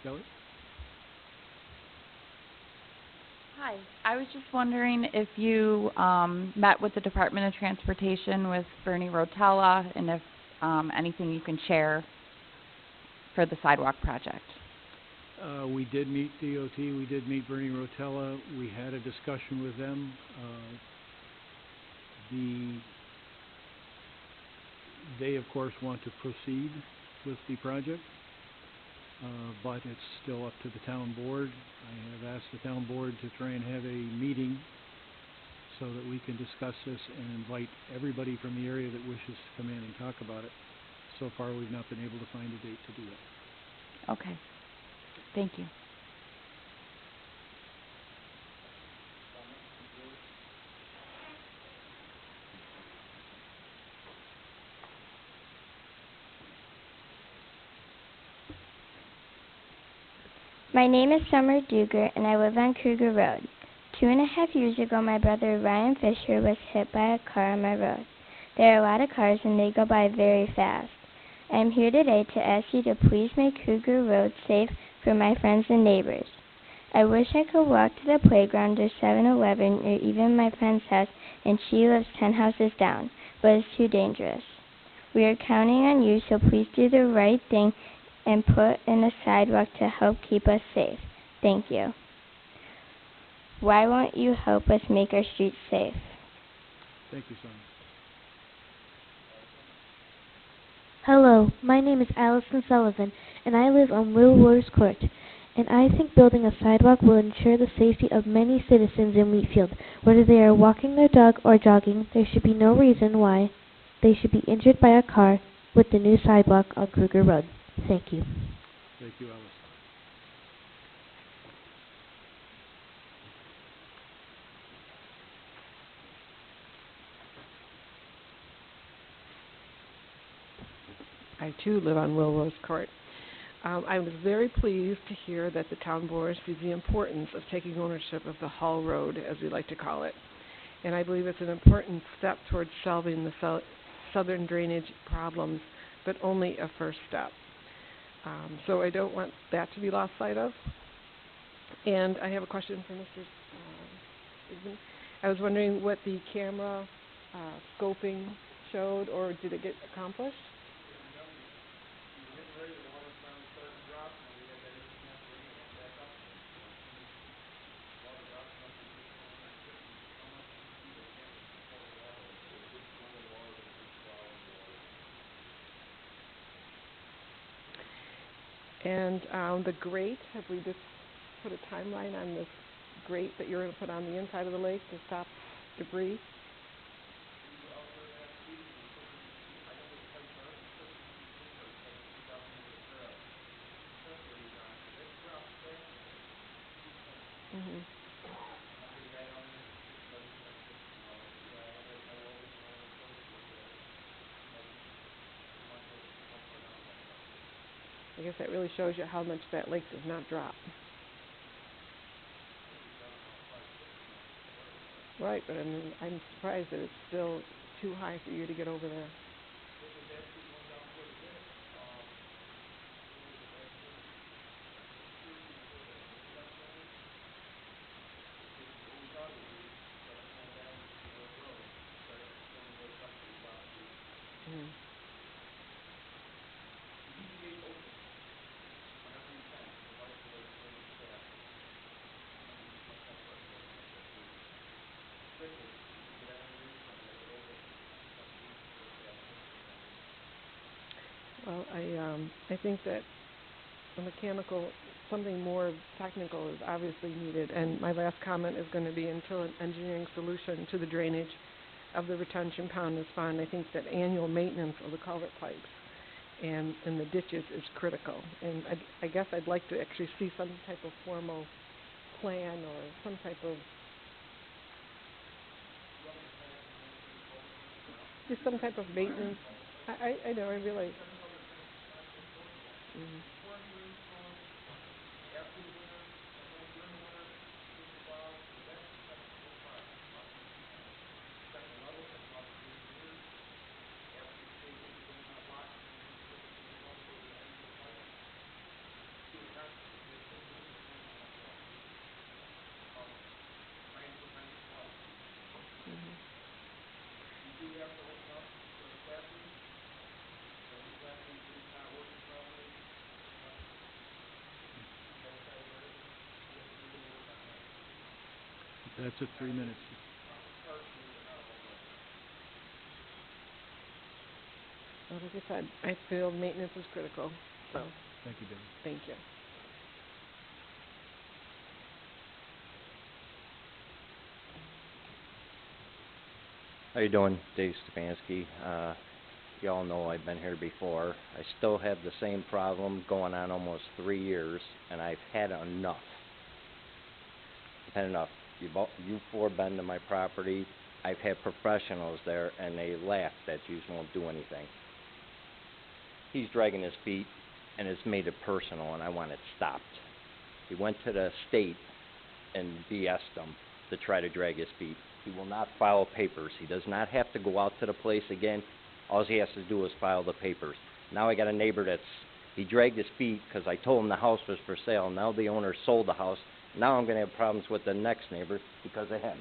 Kelly? Hi. I was just wondering if you met with the Department of Transportation with Bernie Rotella and if anything you can share for the sidewalk project. We did meet DOT. We did meet Bernie Rotella. We had a discussion with them. They, of course, want to proceed with the project, but it's still up to the town board. I have asked the town board to try and have a meeting so that we can discuss this and invite everybody from the area that wishes to come in and talk about it. So far, we've not been able to find a date to do that. Okay. Thank you. My name is Summer Duger, and I live on Kruger Road. 2.5 years ago, my brother Ryan Fisher was hit by a car on my road. There are a lot of cars, and they go by very fast. I am here today to ask you to please make Kruger Road safe for my friends and neighbors. I wish I could walk to the playground or 7-Eleven or even my friend's house, and she lives 10 houses down, but it's too dangerous. We are counting on you, so please do the right thing and put in a sidewalk to help keep us safe. Thank you. Why won't you help us make our streets safe? Thank you, Summer. Hello, my name is Allison Sullivan, and I live on Wilworth Court. And I think building a sidewalk will ensure the safety of many citizens in Wheatfield. Whether they are walking their dog or jogging, there should be no reason why they should be injured by a car with the new sidewalk on Kruger Road. Thank you. Thank you, Alice. I too live on Wilrose Court. I was very pleased to hear that the town board sees the importance of taking ownership of the Hull Road, as we like to call it. And I believe it's an important step towards solving the southern drainage problems, but only a first step. So I don't want that to be lost sight of. And I have a question for Mr. Sigmund. I was wondering what the camera scoping showed, or did it get accomplished? And the grate, have we just put a timeline on this grate that you're going to put on the inside of the lake to stop debris? Mm-hmm. I guess that really shows you how much that lake does not drop. Right, but I mean, I'm surprised that it's still too high for you to get over there. Mm. Well, I think that a mechanical, something more technical is obviously needed. And my last comment is going to be until an engineering solution to the drainage of the retention pond is found. I think that annual maintenance of the culvert pipes and the ditches is critical. And I guess I'd like to actually see some type of formal plan or some type of just some type of maintenance. I know, I realize. Mm-hmm. That's it, 3 minutes. Well, like I said, I feel maintenance is critical, so Thank you, Dave. thank you. How you doing? Dave Stefanski. You all know I've been here before. I still have the same problem going on almost 3 years, and I've had enough. I've had enough. You four been to my property. I've had professionals there, and they laugh that you won't do anything. He's dragging his feet, and it's made it personal, and I want it stopped. He went to the state and BS'd them to try to drag his feet. He will not file papers. He does not have to go out to the place again. All he has to do is file the papers. Now I got a neighbor he dragged his feet because I told him the house was for sale. Now the owner sold the house. Now I'm going to have problems with the next neighbor because of him.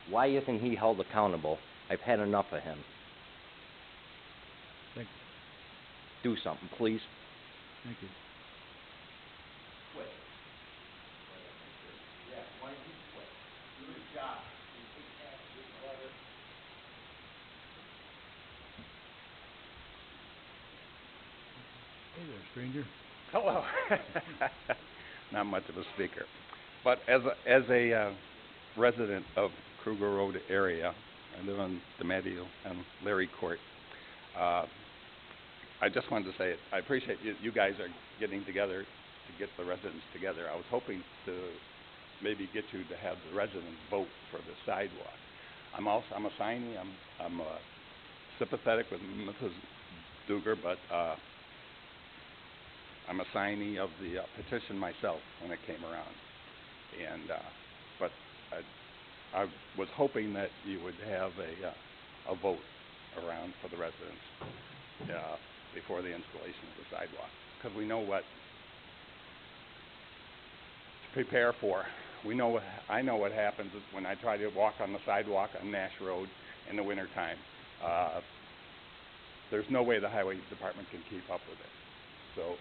Why isn't he held accountable? I've had enough of him. Thank Do something, please. you. Quit. Yeah, why don't you quit? Do his job. Hey there, stranger. Hello. Not much of a speaker, but as a resident of Kruger Road area, I live on DeMatteo and Larry Court. I just wanted to say I appreciate you guys are getting together to get the residents together. I was hoping to maybe get you to have the residents vote for the sidewalk. I'm a signee. I'm sympathetic with Mrs. Duger, but I'm a signee of the petition myself when it came around, and but I was hoping that you would have a vote around for the residents before the installation of the sidewalk, because we know what to prepare for. I know what happens when I try to walk on the sidewalk on Nash Road in the wintertime. There's no way the highway department can keep up with it. So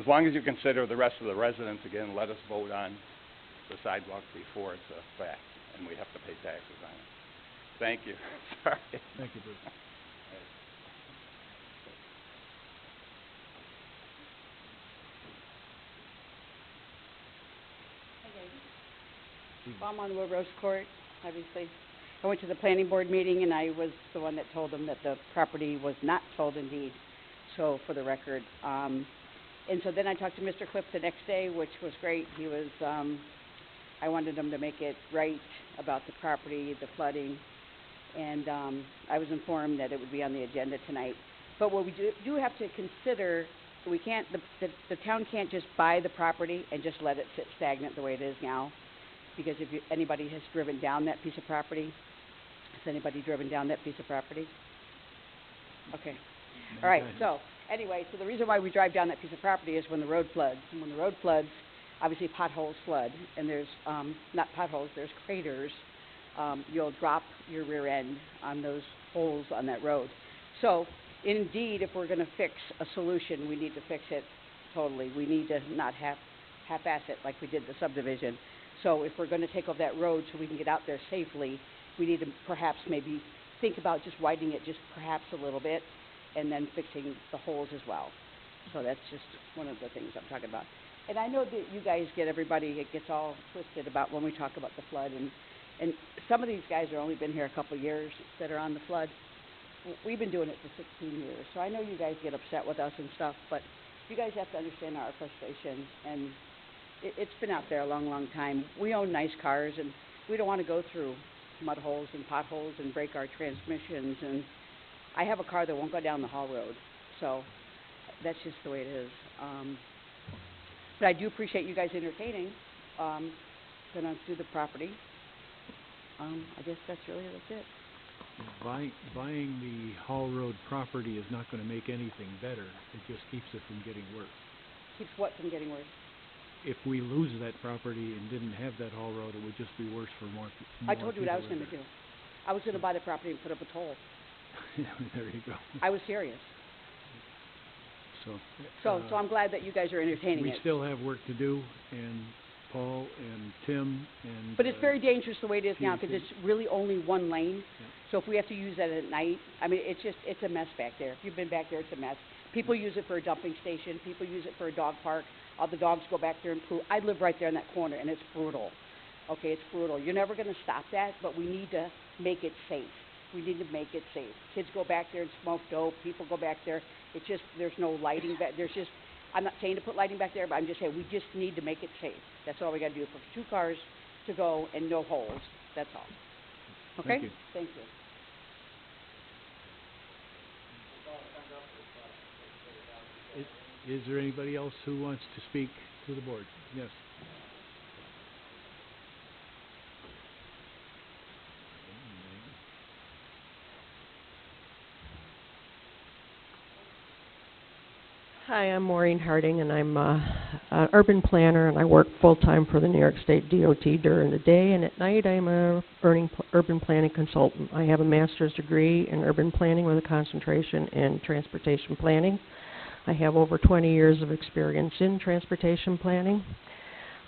as long as you consider the rest of the residents, again, let us vote on the sidewalk before it's a fact, and we have to pay taxes on it. Thank you. Sorry. Thank you, Bruce. Well, I'm on Will Rose Court, obviously. I went to the planning board meeting, and I was the one that told them that the property was not sold in deed, so for the record. And so then I talked to Mr. Cliff the next day, which was great. He was, I wanted him to make it right about the property, the flooding, and I was informed that it would be on the agenda tonight. But what we do have to consider, we can't, the town can't just buy the property and just let it sit stagnant the way it is now. Because if anybody has driven down that piece of property, has anybody driven down that piece of property? Okay. All right, so anyway, so the reason why we drive down that piece of property is when the road floods. And when the road floods, obviously potholes flood. And there's, not potholes, there's craters. You'll drop your rear end on those holes on that road. So indeed, if we're going to fix a solution, we need to fix it totally. We need to not half-ass it like we did the subdivision. So if we're going to take over that road so we can get out there safely, we need to perhaps maybe think about just widening it just perhaps a little bit and then fixing the holes as well. So that's just one of the things I'm talking about. And I know that you guys it gets all twisted about when we talk about the flood. And some of these guys have only been here a couple of years that are on the flood. We've been doing it for 16 years. So I know you guys get upset with us and stuff, but you guys have to understand our frustration. And it's been out there a long, long time. We own nice cars, and we don't want to go through mud holes and potholes and break our transmissions. And I have a car that won't go down the Hall Road, so that's just the way it is. But I do appreciate you guys entertaining. Gonna do the property. I guess that's it. Buying the Hall Road property is not going to make anything better. It just keeps it from getting worse. Keeps what from getting worse? If we lose that property and didn't have that Hall Road, it would just be worse for more people. I told you what I was going to do. I was going to buy the property and put up a toll. There you go. I was serious. So I'm glad that you guys are entertaining we it. still have work to do, and Paul and Tim and... But it's very dangerous the way it is now, because TC. it's really only one lane. Yeah. So if we have to use that at night, I mean, it's a mess back there. If you've been back there, it's a mess. People use it for a dumping station. People use it for a dog park. All the dogs go back there and poo. I live right there in that corner, and it's brutal. Okay, it's brutal. You're never going to stop that, but we need to make it safe. We need to make it safe. Kids go back there and smoke dope. People go back there. It's just, there's no lighting back. There's just, I'm not saying to put lighting back there, but I'm just saying we just need to make it safe. That's all we got to do for 2 cars to go and no holes. That's all. Okay? Thank you. Thank you. Is there anybody else who wants to speak to the board? Yes. Hi, I'm Maureen Harding, and I'm an urban planner, and I work full-time for the New York State DOT during the day, and at night I'm a urban planning consultant. I have a master's degree in urban planning with a concentration in transportation planning. I have over 20 years of experience in transportation planning.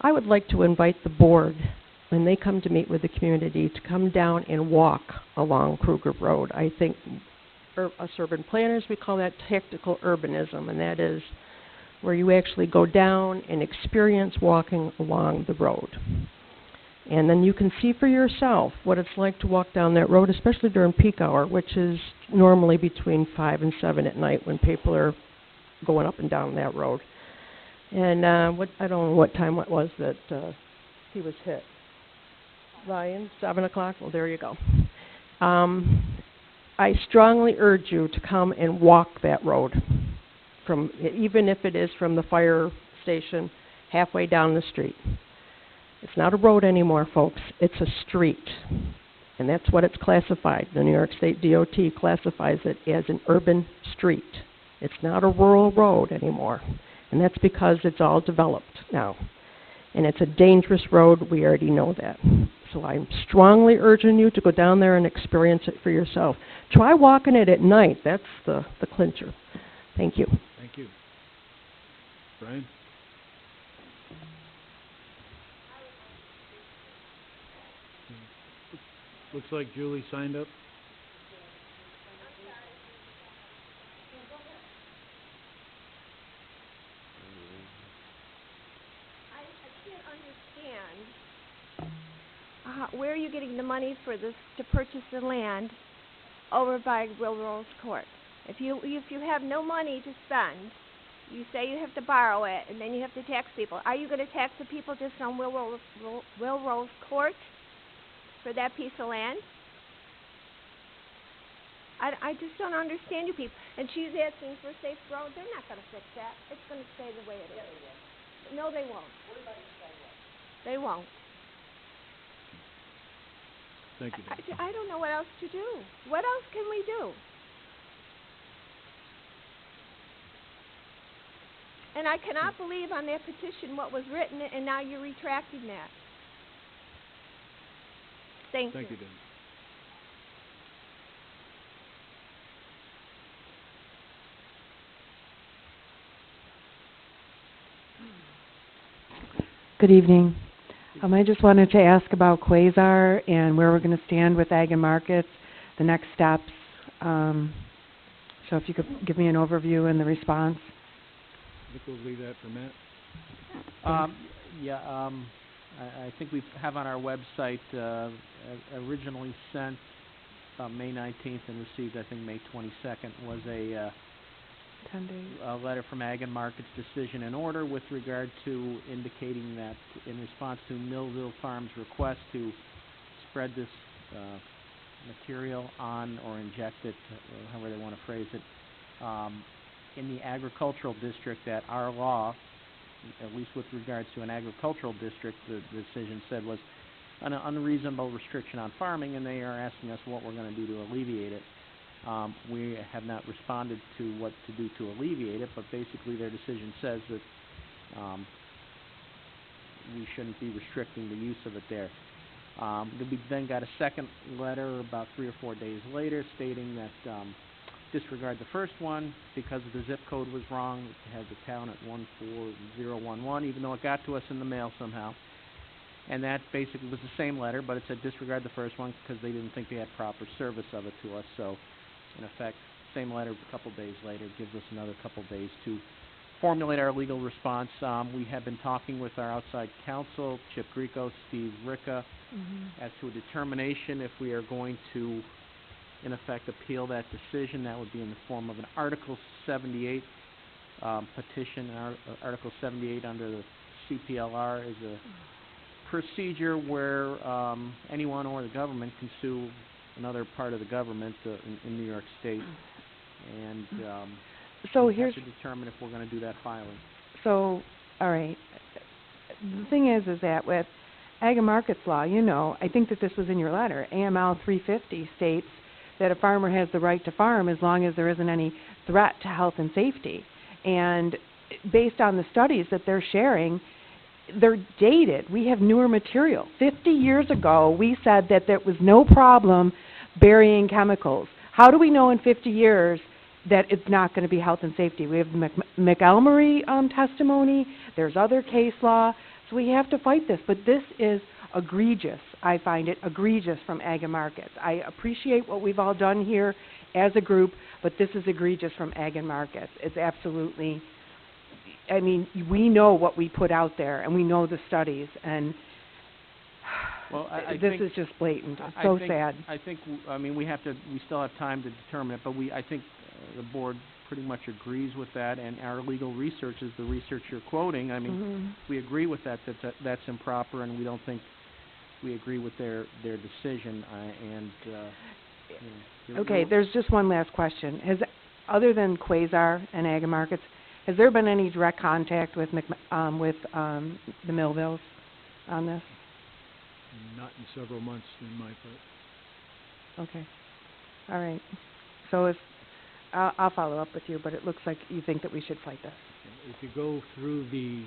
I would like to invite the board, when they come to meet with the community, to come down and walk along Kruger Road. I think us urban planners, we call that tactical urbanism, and that is where you actually go down and experience walking along the road. And then you can see for yourself what it's like to walk down that road, especially during peak hour, which is normally between 5 and 7 at night when people are going up and down that road. And I don't know what time it was that he was hit. Ryan, 7 o'clock? Well, there you go. I strongly urge you to come and walk that road, even if it is from the fire station halfway down the street. It's not a road anymore, folks. It's a street. And that's what it's classified. The New York State DOT classifies it as an urban street. It's not a rural road anymore. And that's because it's all developed now. And it's a dangerous road. We already know that. So I'm strongly urging you to go down there and experience it for yourself. Try walking it at night. That's the clincher. Thank you. Thank you. Brian? Looks like Julie signed up. I can't understand where are you getting the money for this to purchase the land over by Will Rose Court. If you have no money to spend, you say you have to borrow it, and then you have to tax people. Are you going to tax the people just on Will Rose Court for that piece of land? I just don't understand you people. And she's asking for a safe road. They're not going to fix that. It's going to stay the way it is. No, they won't. They won't. Thank you, Dan. I don't know what else to do. What else can we do? And I cannot believe on that petition what was written, and now you're retracting that. Thank you. Thank you, Dan. Good evening. I just wanted to ask about Quasar and where we're going to stand with Ag and Markets, the next steps. So if you could give me an overview and the response. I think we'll leave that for Matt. I think we have on our website originally sent May 19th and received, I think, May 22nd, was a 10 days. A letter from Ag and Markets decision in order with regard to indicating that in response to Millville Farms' request to spread this material on or inject it, however they want to phrase it, in the agricultural district, that our law, at least with regards to an agricultural district, the decision said was an unreasonable restriction on farming, and they are asking us what we're going to do to alleviate it. We have not responded to what to do to alleviate it, but basically their decision says that we shouldn't be restricting the use of it there. We then got a second letter about 3 or 4 days later stating that disregard the first one because the zip code was wrong. It had the town at 14011, even though it got to us in the mail somehow. And that basically was the same letter, but it said disregard the first one because they didn't think they had proper service of it to us. So, in effect, same letter a couple days later gives us another couple days to formulate our legal response. We have been talking with our outside counsel, Chip Grieco, Steve Ricca, as to a determination if we are going to, in effect, appeal that decision. That would be in the form of an Article 78 petition. Article 78 under the CPLR is a procedure where anyone or the government can sue another part of the government in New York State. And So we here's have to determine if we're going to do that filing. So, all right. The thing is that with Ag and Markets Law, you know, I think that this was in your letter. AML 350 states that a farmer has the right to farm as long as there isn't any threat to health and safety. And based on the studies that they're sharing, they're dated. We have newer material. 50 years ago, we said that there was no problem burying chemicals. How do we know in 50 years that it's not going to be health and safety? We have the McElmurray testimony. There's other case law. So we have to fight this. But this is egregious. I find it egregious from Ag and Markets. I appreciate what we've all done here as a group, but this is egregious from Ag and Markets. It's absolutely, I mean, we know what we put out there, and we know the studies, and Well, this is just blatant. It's so sad. I think, I mean, we still have time to determine it, but I think the board pretty much agrees with that, and our legal research is the research you're quoting. I mean, we agree with that's improper, and we don't think we agree with their decision, Okay, there's just one last question. Other than Quasar and Ag and Markets, has there been any direct contact with the Millvilles on this? Not in several months in my part. Okay. All right. So I'll follow up with you, but it looks like you think that we should fight this. If you go through the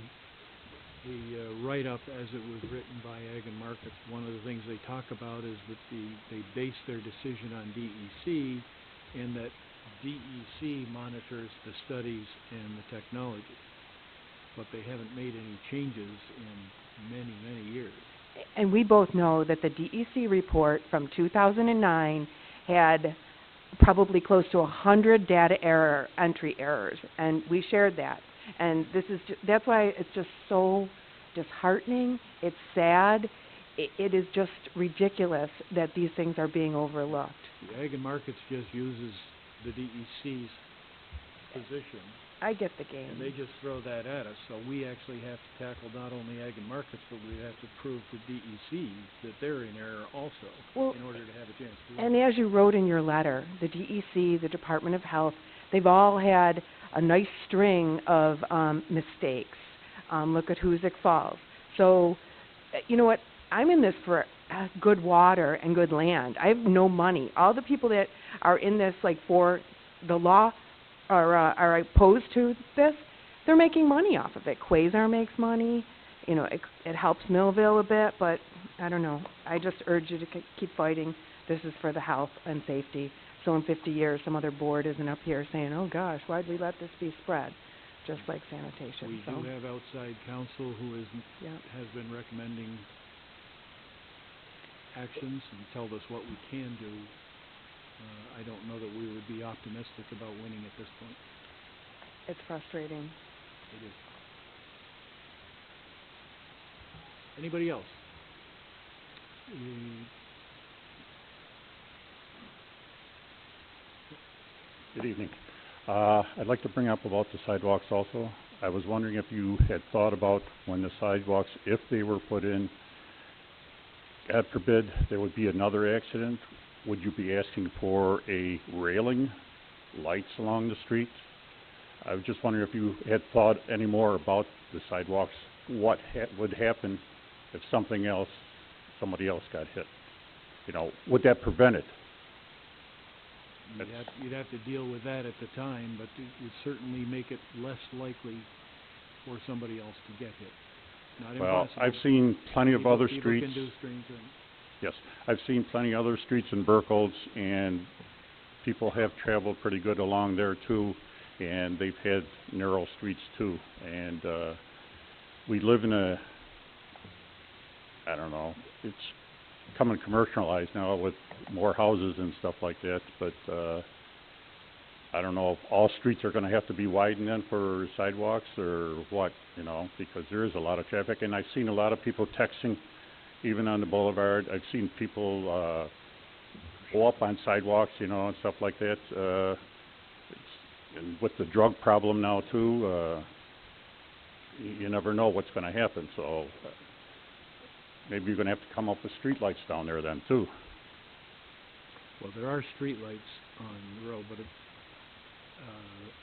write-up as it was written by Ag and Markets, one of the things they talk about is that they base their decision on DEC, and that DEC monitors the studies and the technology, but they haven't made any changes in many, many years. And we both know that the DEC report from 2009 had probably close to 100 data entry errors, and we shared that. And that's why it's just so disheartening. It's sad. It is just ridiculous that these things are being overlooked. The Ag and Markets just uses the DEC's position. I get the game. And they just throw that at us. So we actually have to tackle not only Ag and Markets, but we have to prove to DEC that they're in error also, in order to have a chance to win. And as you wrote in your letter, the DEC, the Department of Health, they've all had a nice string of mistakes. Look at Hoosick Falls. So, you know what? I'm in this for good water and good land. I have no money. All the people that are in this, like, for the law, are opposed to this, they're making money off of it. Quasar makes money. You know, it helps Millville a bit, but I don't know. I just urge you to keep fighting. This is for the health and safety. So in 50 years, some other board isn't up here saying, oh gosh, why'd we let this be spread? Just like sanitation. We do have outside counsel who has been recommending actions and told us what we can do. I don't know that we would be optimistic about winning at this point. It's frustrating. It is. Anybody else? Good evening. I'd like to bring up about the sidewalks also. I was wondering if you had thought about when the sidewalks, if they were put in, God forbid there would be another accident, would you be asking for a railing, lights along the street? I was just wondering if you had thought any more about the sidewalks, what would happen if somebody else got hit? You know, would that prevent it? You'd have to deal with that at the time, but it would certainly make it less likely for somebody else to get hit. Not well, impossible. I've seen plenty of other people streets. Can do strange things. Yes, I've seen plenty of other streets in Berkholz, and people have traveled pretty good along there too, and they've had narrow streets too. And we live in I don't know, it's coming commercialized now with more houses and stuff like that, but, I don't know if all streets are gonna have to be widened then for sidewalks or what, you know, because there is a lot of traffic, and I've seen a lot of people texting, even on the boulevard. I've seen people, go up on sidewalks, you know, and stuff like that. And with the drug problem now too, you never know what's gonna happen, so maybe you're gonna have to come up with streetlights down there then too. Well, there are streetlights on the road, but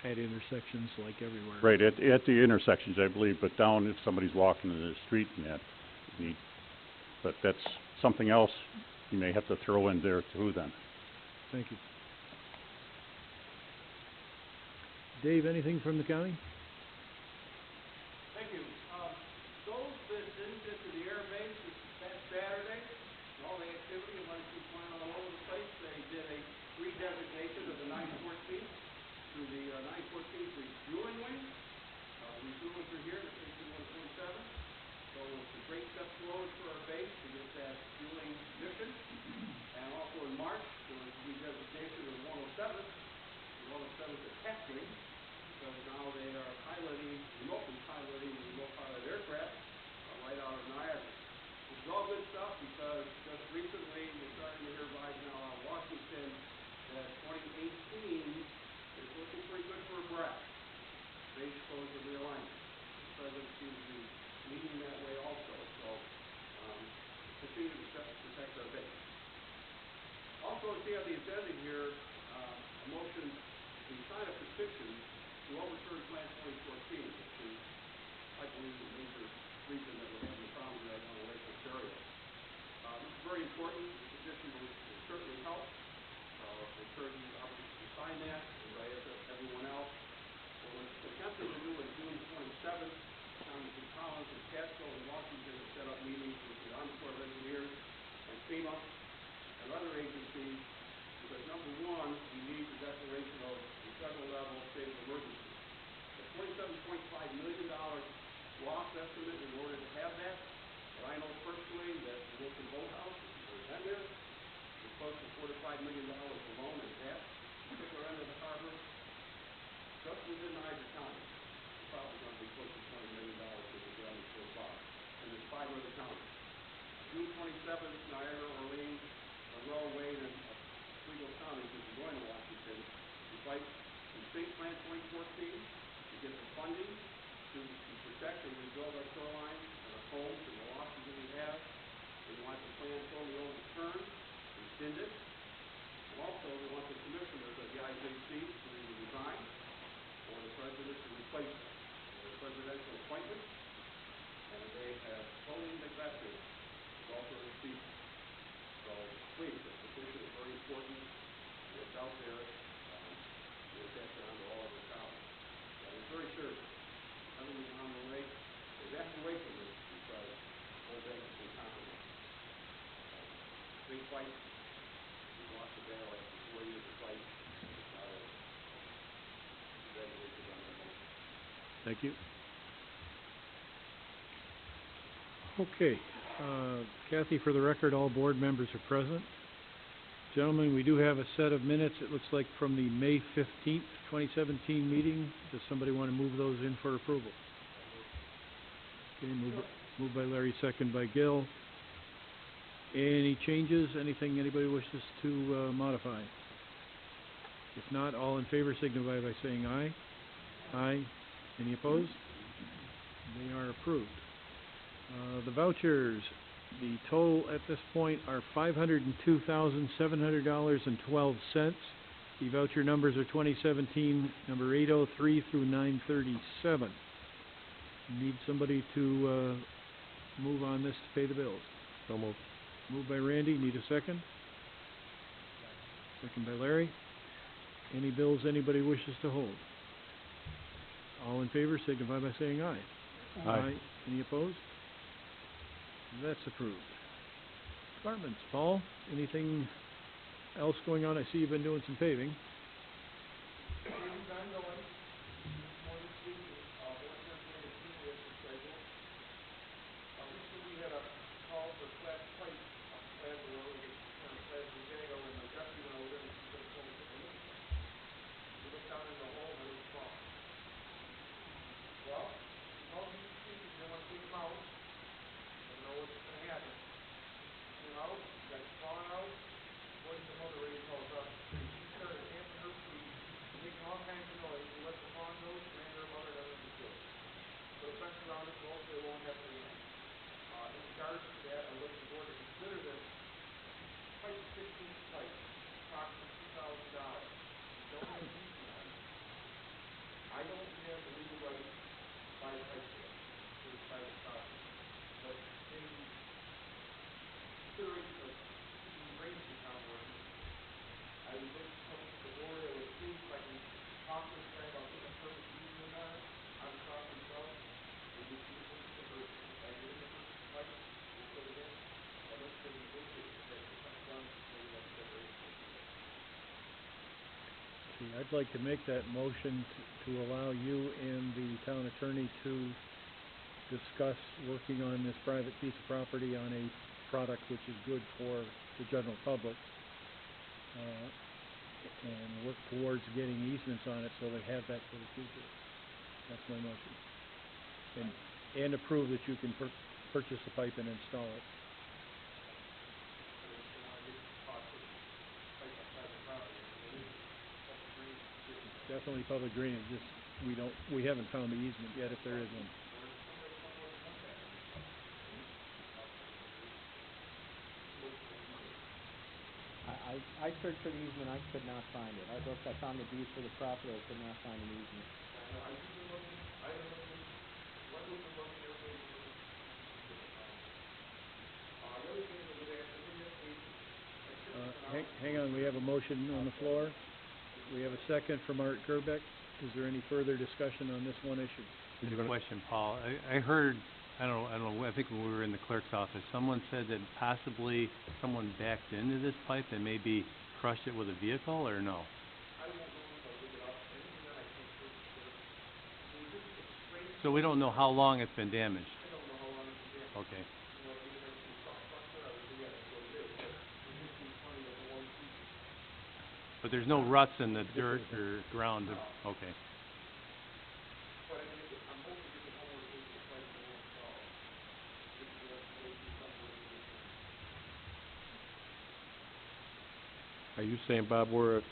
at intersections like everywhere. Right, at the intersections, I believe, but down if somebody's walking in the street and that, but that's something else you may have to throw in there too then. Thank you. Dave, anything from the county? Thank you. Those that didn't get to the air base this past Saturday, and all the activity and went to flying all over the place, they did a redesignation of the 914th to the 914th refueling wing. Refuelers are here to station 127. So it's a great step forward for our base to get that fueling mission. And also in March, there was a redesignation of 107. The 107's attack wing, because now they are remotely piloting the remote pilot aircraft right out of Niagara. This is all good stuff because just recently we're starting to hear vibes now out of Washington that 2018 is looking pretty good for a brass. Base goes to realignment. The president seems to be leading that way also. So continue to protect our base. Also, see on the agenda here, a motion to sign a petition to overturn Plan 2014, which is, I believe, the major reason that we're having the problems right now in Lake Ontario. This is very important. The petition will certainly help. I encourage you to sign that, as I ask everyone else. What we're attempting to do in June 27th, Congressman Collins and Catskill in Washington have set up meetings with the Army Corps of Engineers and FEMA and other agencies, because number one, we need the declaration of the federal level state of emergency. The $27.5 million loss estimate in order to have that, but I know personally that the local boathouse, which has been there, is close to $4 to $5 million alone in that particular end of the harbor. Just within Niagara County, it's probably going to be close to $20 million with the damage so far. And there's 5 other counties. June 27th, Niagara, Orleans, Monroe, Wade, and Oswego counties, which is going to Washington, to fight the state Plan 2014 to get the funding to protect and rebuild our shoreline and our homes and the losses that we have. We want the plan totally overturned, rescinded. And also, we want the commissioners of the IJC to resign, or the president to replace them. They're presidential appointments, and they have totally neglected the welfare of the people. So please, the petition is very important, and it's out there. We'll pass it on to all of the colleagues. And it's very serious. Everything on the way, they backed away from this because whole bank has been compromised. Big fight. We lost the battle after 4 years of fight. It's not over. Congratulations on that motion. Thank you. Okay, Kathy, for the record, all board members are present. Gentlemen, we do have a set of minutes, it looks like, from the May 15th, 2017 meeting. Does somebody want to move those in for approval? Okay, moved by Larry, second by Gil. Any changes, anything anybody wishes to modify? If not, all in favor signify by saying aye. Aye. Any opposed? They are approved. The vouchers, the total at this point are $502,700.12. The voucher numbers are 2017, number 803 through 937. Need somebody to move on this to pay the bills. So moved. Moved by Randy. Need a second? Second by Larry. Any bills anybody wishes to hold? All in favor signify by saying aye. Aye. Any opposed? That's approved. Departments, Paul, anything else going on? I see you've been doing some paving. Recently we had a call I'd like to make that motion to allow you and the town attorney to discuss working on this private piece of property on a product which is good for the general public, and work towards getting easements on it so they have that for the future. That's my motion. And approve that you can purchase the pipe and install it. It's definitely public drainage, just we haven't found the easement yet if there is one. I searched for the easement, I could not find it. I looked, I found the deed for the property, I could not find an easement. Hang on, we have a motion on the floor. We have a second from Art Gerbeck. Is there any further discussion on this one issue? Good question, Paul. I heard, I don't know, I think when we were in the clerk's office, someone said that possibly someone backed into this pipe and maybe crushed it with a vehicle, or no? So we don't know how long it's been damaged? Okay. But there's no ruts in the dirt or ground? Okay. Are you saying, Bob, we're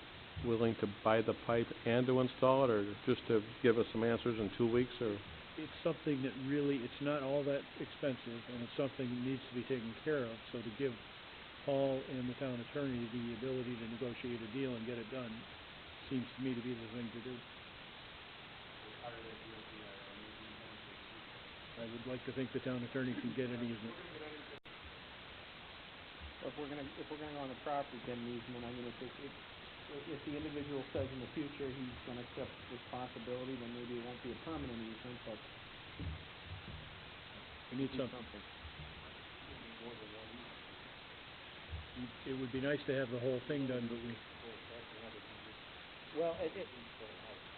willing to buy the pipe and to install it, or just to give us some answers in 2 weeks, or? It's something that really, it's not all that expensive, and it's something that needs to be taken care of. So to give Paul and the town attorney the ability to negotiate a deal and get it done seems to me to be the thing to do. I would like to think the town attorney can get an easement. If we're gonna go on the property, get an easement, I mean, if the individual says in the future he's gonna accept responsibility, then maybe it won't be a permanent easement, but We need something. It would be nice to have the whole thing done, but well,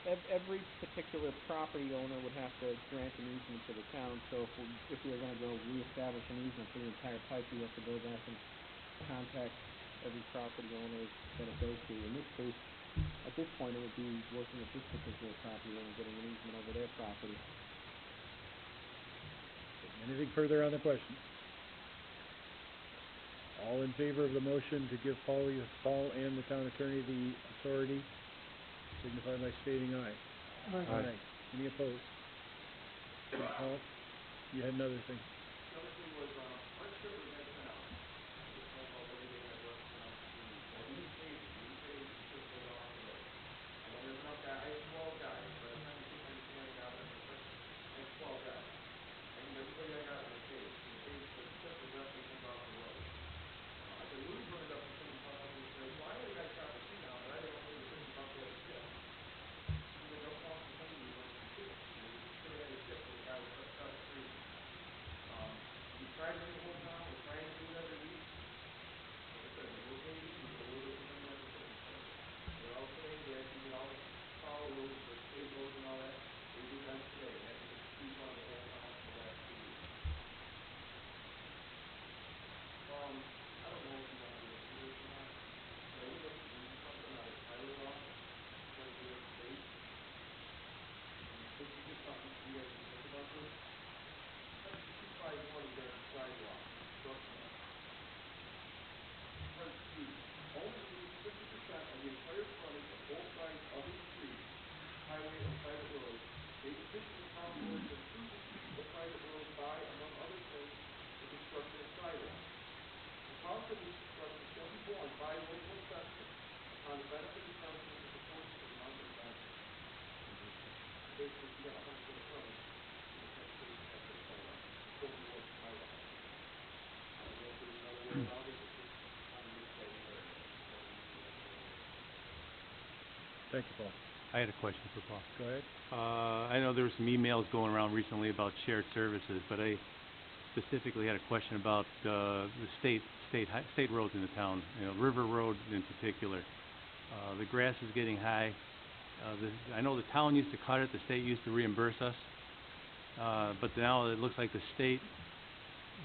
every particular property owner would have to grant an easement to the town, so if we were gonna go reestablish an easement for the entire pipe, we have to go back and contact every property owner that it goes to. In this case, at this point, it would be working with this particular property owner, getting an easement over their property. anything further on the question? All in favor of the motion to give Paul and the town attorney the authority, signify by stating aye. Aye. Any opposed? Paul, you had another thing. The other thing was, our server has been out. Just talking about everything that works now. We need paving system off the road. I know there's enough guys, I have 12 guys, by the time you put my mechanic out there, I have 12 guys. I need everybody I got in the pave, and the pave is just the rest that comes off the road. I could really bring it up to someone come up and say, well, I already got a shop at now, but I didn't pay the $50 for the chip. And they don't want to pay me when it's chip. You should have had a chip for the guy that shot the tree. We try to do the whole town, we're trying to do it every week. Like I said, we're paving, we go a little bit behind on the thing. They're out today, they actually did all the power roads, the state roads and all that. They did that today, they actually put streets on the whole town for the last 2 weeks. I don't know if you want to do this or not, but I would like to do something out of Tyler's office, right here at state. This is just something you guys can think about this. Let's just buy one of their sidewalk, construction. Front street, only use 50% of the entire frontage of both sides of the street, highway and private roads. They petition the town board to approve the private road by, among other things, the construction of sidewalks. The cost of this construction shall be borne by local assessment upon the benefit assumption in proportion to the amount of benefit. Basically, if you got 100 foot of frontage, you can pay that for the sidewalk, over the sidewalk. I don't know if there's another way around it, it's just on this side of the area. Thank you, Paul. I had a question for Paul. Go ahead. I know there were some emails going around recently about shared services, but I specifically had a question about the state roads in the town, River Road in particular. The grass is getting high. I know the town used to cut it, the state used to reimburse us, but now it looks like the state,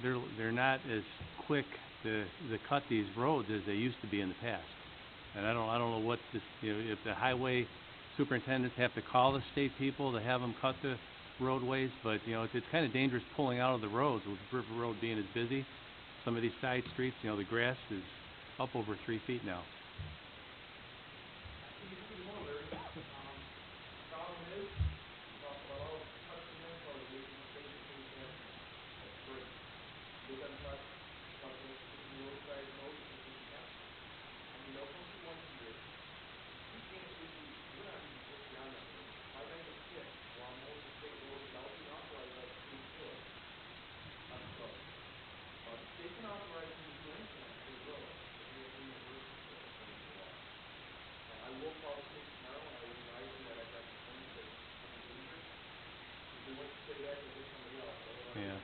they're not as quick to cut these roads as they used to be in the past. And I don't know what this, if the highway superintendents have to call the state people to have them cut the roadways, but it's kind of dangerous pulling out of the roads with River Road being as busy. Some of these side streets, the grass is up over 3 feet now. Yeah.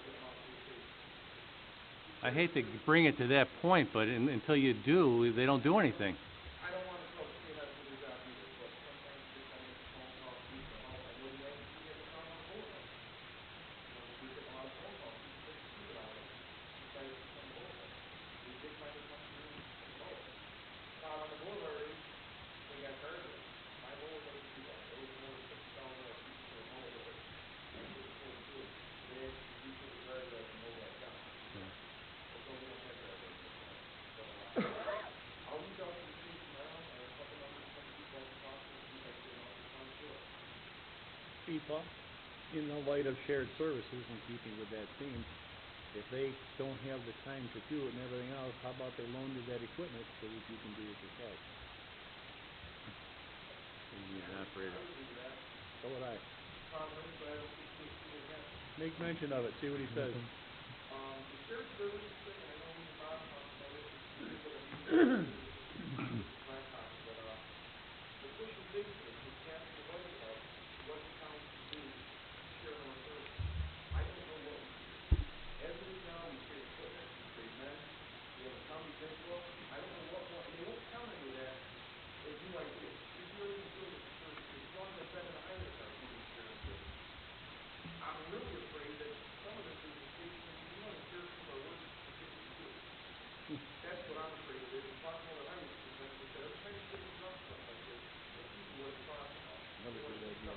I hate to bring it to that point, but until you do, they don't do anything. Paul, in the light of shared services, in keeping with that theme, if they don't have the time to do it and everything else, how about they loan you that equipment so that you can do it yourself? You need an operator. So would I. Make mention of it, see what he says. The shared services thing, I know we Bob talked about it, blacktop, but the pushing big thing is passing the budget out, what the town can do to share more services. I don't know what we can do. As it is now, we trade equipment, we trade men, we have a county payroll. I don't know what more, and they won't count any of that as new ideas. These are really services, as long as I've been in the highway department, we share services. I'm really afraid that some of this is the state saying, the sheriff people are working for 50 years. That's what I'm afraid of. Is talking about the highway superintendent, they said every time the state comes up with something like this, let's see what it's talking about. Another good idea.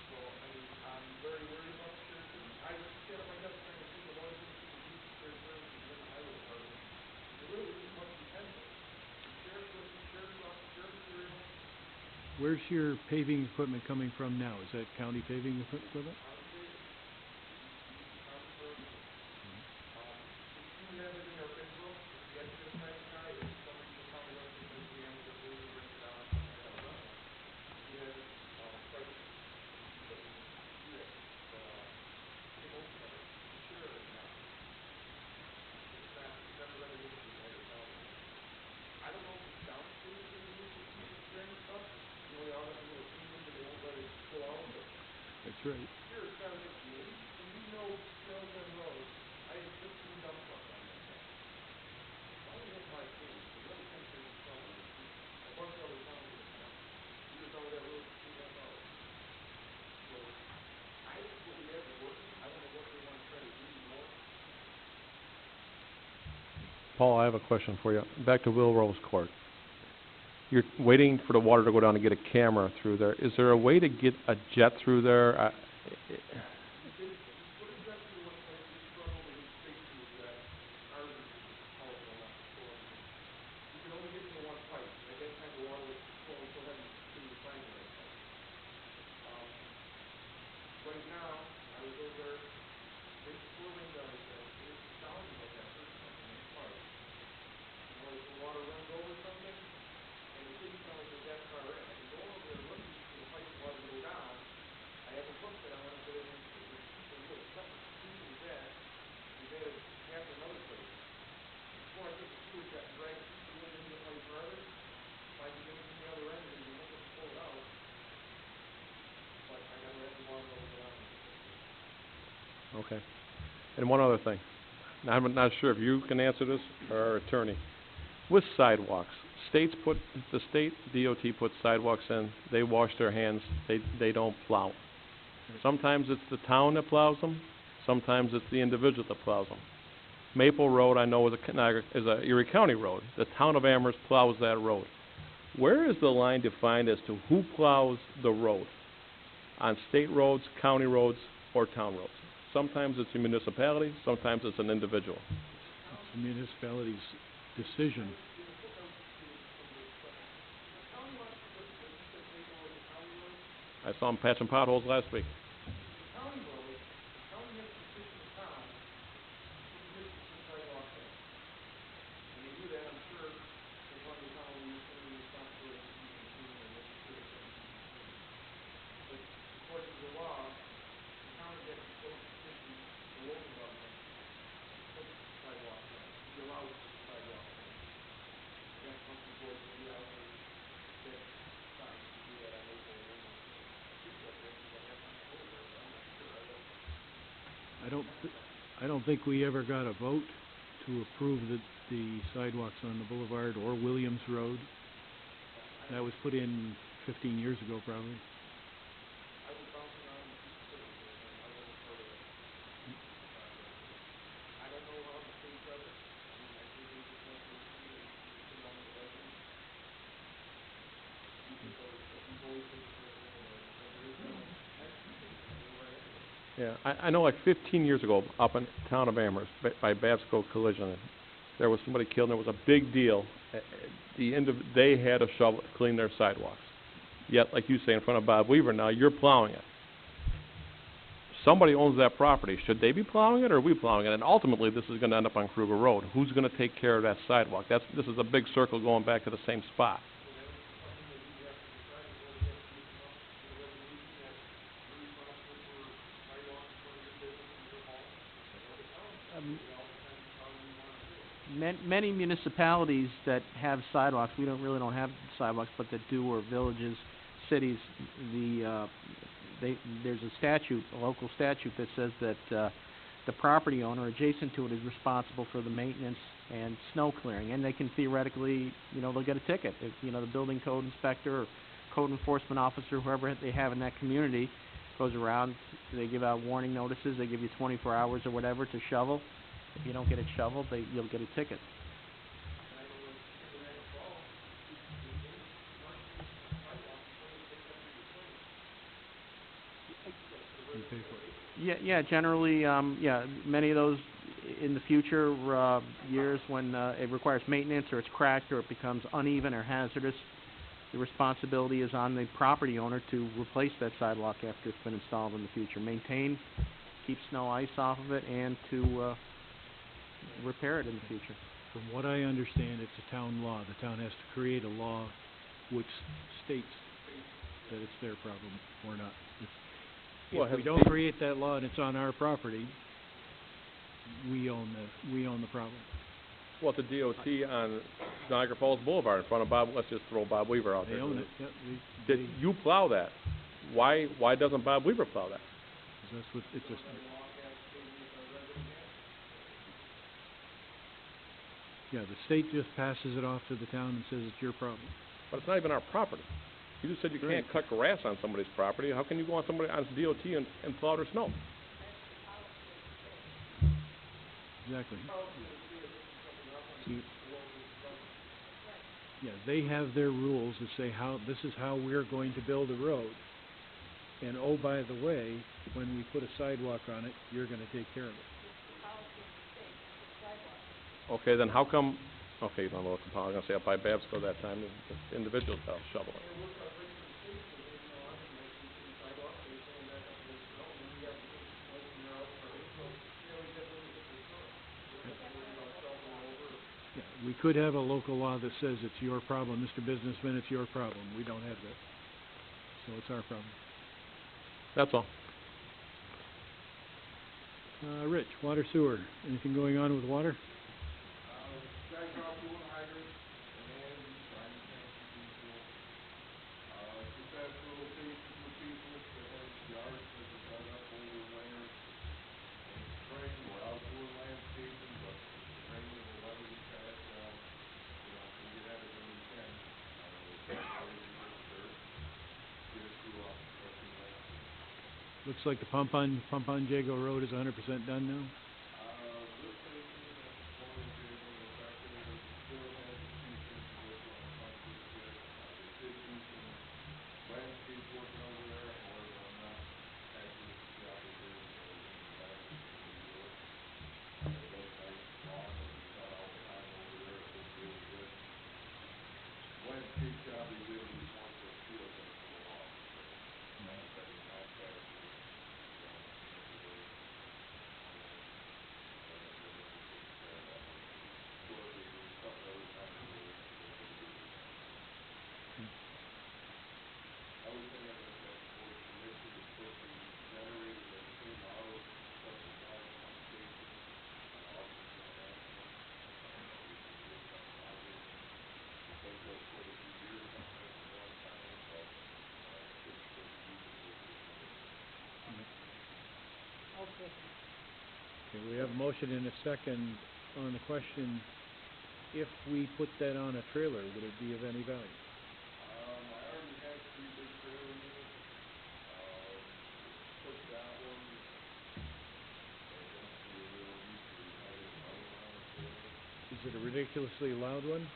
So, I mean, I'm very worried about the shared services. I sit at my desk trying to think of all the things we can do for shared services within the highway department. There really isn't much potential. Sheriff's equipment, sheriff's office, sheriff's material. Where's your paving equipment coming from now? Is that county paving equipment? We have it in our payroll. If we get to this kind of guy, if somebody from the county lets us say, damn, the building brings it down, I have a rental. We have it, priced, but we can do that. But, for most of it, we share it now. It's never been an issue, I can tell you. I don't know if it's downstate is an issue with sharing stuff. They all have to do a payment, but they won't let it go out, but. That's right. Here, it's not an issue. When you know Trails and Roads, I have 15 dump trucks on that thing. I only have my opinion, but the other thing is something, a bunch of other towns in the town. You just know that road for 2.5 hours. So, I think what we have is working, I don't know what they want to try to do more. Paul, I have a question for you. Back to Will Rose Court. You're waiting for the water to go down to get a camera through there. Is there a way to get a jet through there? Right now, I was over there, right before rain got like that, it was sounding like that first time in the park. Like the water runs over something, and it didn't sound like it was that far in. I've been going over there looking for the pipe water to go down. I haven't hooked it, I wanna go in and see if there's wood. Something stupid as that, we've had it happen in other places. Before I took the sewage, got dragged through the wood into the pipe farther. If I can get it from the other end, and then hook it and pull it out. But I gotta let the water over the line. Okay. And one other thing. Now, I'm not sure if you can answer this or our attorney. With sidewalks, the state DOT puts sidewalks in, they wash their hands, they don't plow. Sometimes it's the town that plows them, sometimes it's the individual that plows them. Maple Road, I know, is a Erie County road. The town of Amherst plows that road. Where is the line defined as to who plows the road? On state roads, county roads, or town roads? Sometimes it's a municipality, sometimes it's an individual. It's the municipality's decision. I saw them patching potholes last week. I don't think we ever got a vote to approve the sidewalks on the boulevard or Williams Road. That was put in 15 years ago, probably. Yeah, I know like 15 years ago, up in town of Amherst, by Babsco Collision, there was somebody killed, and it was a big deal. They had a shovel to clean their sidewalks. Yet, like you say, in front of Bob Weaver now, you're plowing it. Somebody owns that property. Should they be plowing it, or are we plowing it? And ultimately, this is going to end up on Kruger Road. Who's going to take care of that sidewalk? This is a big circle going back to the same spot. Many municipalities that have sidewalks, we really don't have sidewalks, but that do, or villages, cities, there's a statute, a local statute that says that the property owner adjacent to it is responsible for the maintenance and snow clearing, and they can theoretically, they'll get a ticket. If, the building code inspector or code enforcement officer, whoever they have in that community, goes around, they give out warning notices, they give you 24 hours or whatever to shovel. If you don't get it shoveled, you'll get a ticket. Yeah, generally, many of those in the future years when it requires maintenance or it's cracked or it becomes uneven or hazardous, the responsibility is on the property owner to replace that sidewalk after it's been installed in the future. Maintain, keep snow, ice off of it, and to repair it in the future. From what I understand, it's a town law. The town has to create a law which states that it's their problem or not. If we don't create that law and it's on our property, we own the problem. Well, the DOT on Niagara Falls Boulevard in front of Bob, let's just throw Bob Weaver out there. They own it. Yep, Did you plow that? Why doesn't Bob Weaver plow that? That's what it's just. Yeah, the state just passes it off to the town and says it's your problem. But it's not even our property. You just said you can't cut grass on somebody's property. How can you go on somebody on DOT and plow their snow? Exactly. Yeah, they have their rules that say this is how we're going to build a road. And oh, by the way, when we put a sidewalk on it, you're going to take care of it. Okay, then how come, you don't know what I was going to say, up by Babsco that time, the individuals fell shovel it. Yeah, we could have a local law that says it's your problem, Mr. Businessman, it's your problem. We don't have that. So it's our problem. That's all. Rich, water sewer, anything going on with water? Looks like the pump on Jago Road is 100% done now. Okay, we have a motion and a second on the question, if we put that on a trailer, would it be of any value? Is it a ridiculously loud one?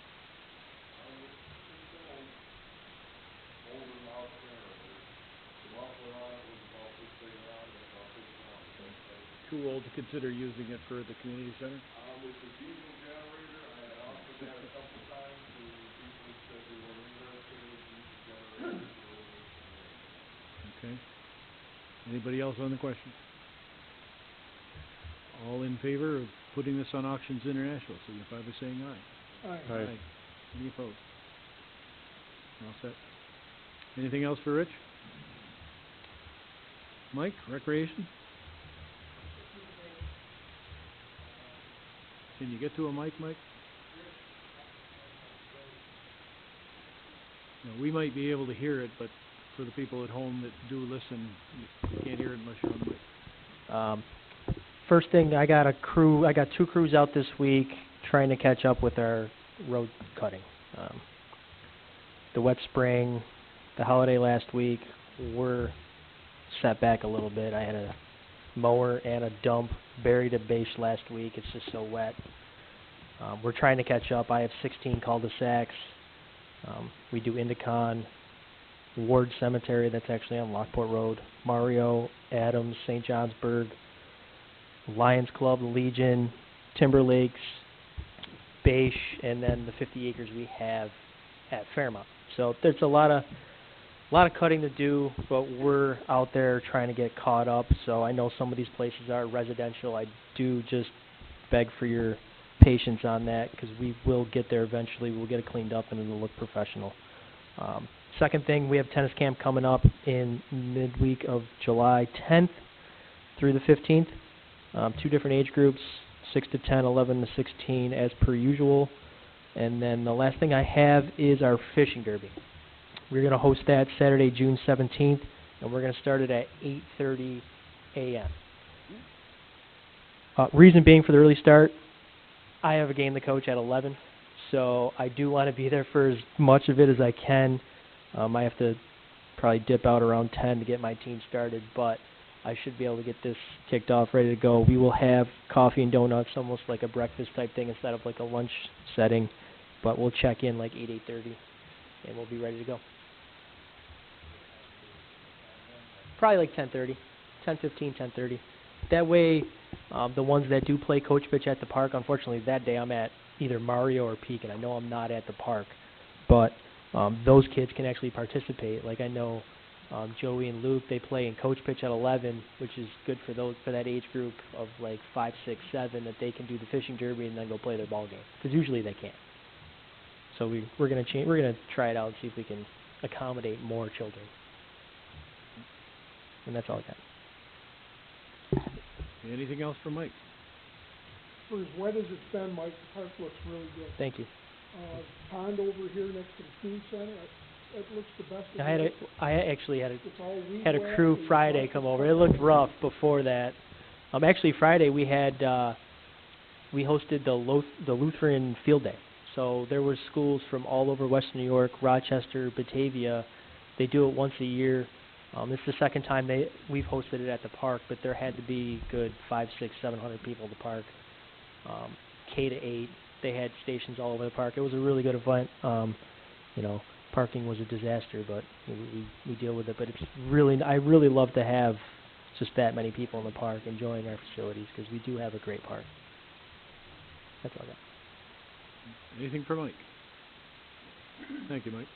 Too old to consider using it for the community center? With the diesel generator, I had offered that a couple times to people who said they were interested in diesel generators. Okay. Anybody else on the question? All in favor of putting this on Auctions International, signify by saying aye. Aye. Any opposed? All set. Anything else for Rich? Mike, Recreation? Can you get to a mic, Mike? No, we might be able to hear it, but for the people at home that do listen, you can't hear it unless you're on the mic. First thing, I got 2 crews out this week trying to catch up with our road cutting. The wet spring, the holiday last week, we're set back a little bit. I had a mower and a dump buried at base last week. It's just so wet. We're trying to catch up. I have 16 cul-de-sacs. We do Indicon, Ward Cemetery, that's actually on Lockport Road, Mario, Adams, St. Johnsburg, Lions Club, Legion, Timber Lakes, Beish, and then the 50 acres we have at Fairmount. So there's a lot of cutting to do, but we're out there trying to get caught up. So I know some of these places are residential. I do just beg for your patience on that, because we will get there eventually. We'll get it cleaned up and it'll look professional. Second thing, we have tennis camp coming up in midweek of July 10th through the 15th. 2 different age groups, 6 to 10, 11 to 16 as per usual. And then the last thing I have is our fishing derby. We're going to host that Saturday, June 17th, and we're going to start it at 8:30 a.m. Reason being for the early start, I have a game to coach at 11, so I do want to be there for as much of it as I can. I have to probably dip out around 10 to get my team started, but I should be able to get this kicked off, ready to go. We will have coffee and donuts, almost like a breakfast type thing instead of like a lunch setting, but we'll check in like 8:30, and we'll be ready to go. Probably like 10:30, 10:15, 10:30. That way, the ones that do play coach pitch at the park, unfortunately that day I'm at either Mario or Peak, and I know I'm not at the park, but those kids can actually participate. Like I know Joey and Luke, they play in coach pitch at 11, which is good for that age group of like 5, 6, 7, that they can do the fishing derby and then go play their ball game, because usually they can't. So we're gonna try it out and see if we can accommodate more children. And that's all I got. Anything else for Mike? For as wet as it's been, Mike, the park looks really good. Thank you. Pond over here next to the food center, it looks the best. I actually had a crew Friday come over. It looked rough before that. Actually Friday we had we hosted the Lutheran Field Day. So there were schools from all over Western New York, Rochester, Batavia. They do it once a year. This is the second time we've hosted it at the park, but there had to be good 500, 600, 700 people at the park. K to 8. They had stations all over the park. It was a really good event. Parking was a disaster, but we deal with it. But I really love to have just that many people in the park enjoying our facilities because we do have a great park. That's all I got. Anything for Mike? Thank you, Mike.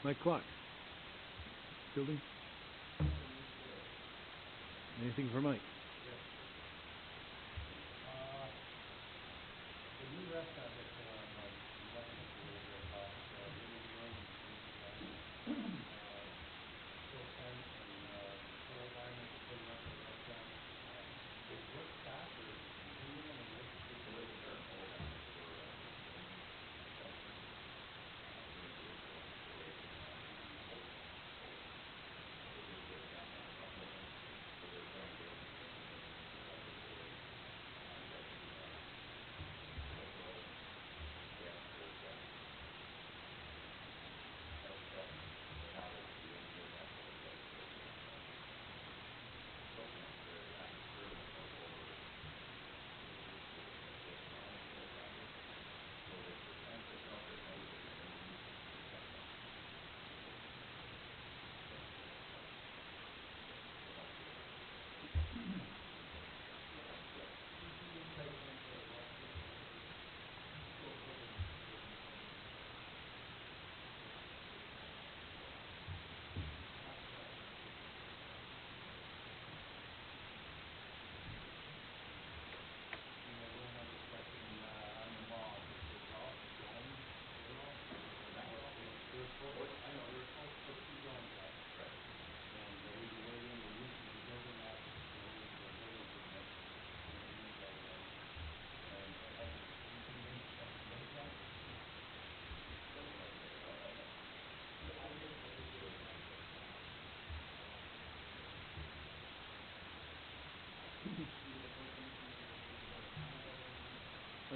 Mike Clark. Building? Anything for Mike?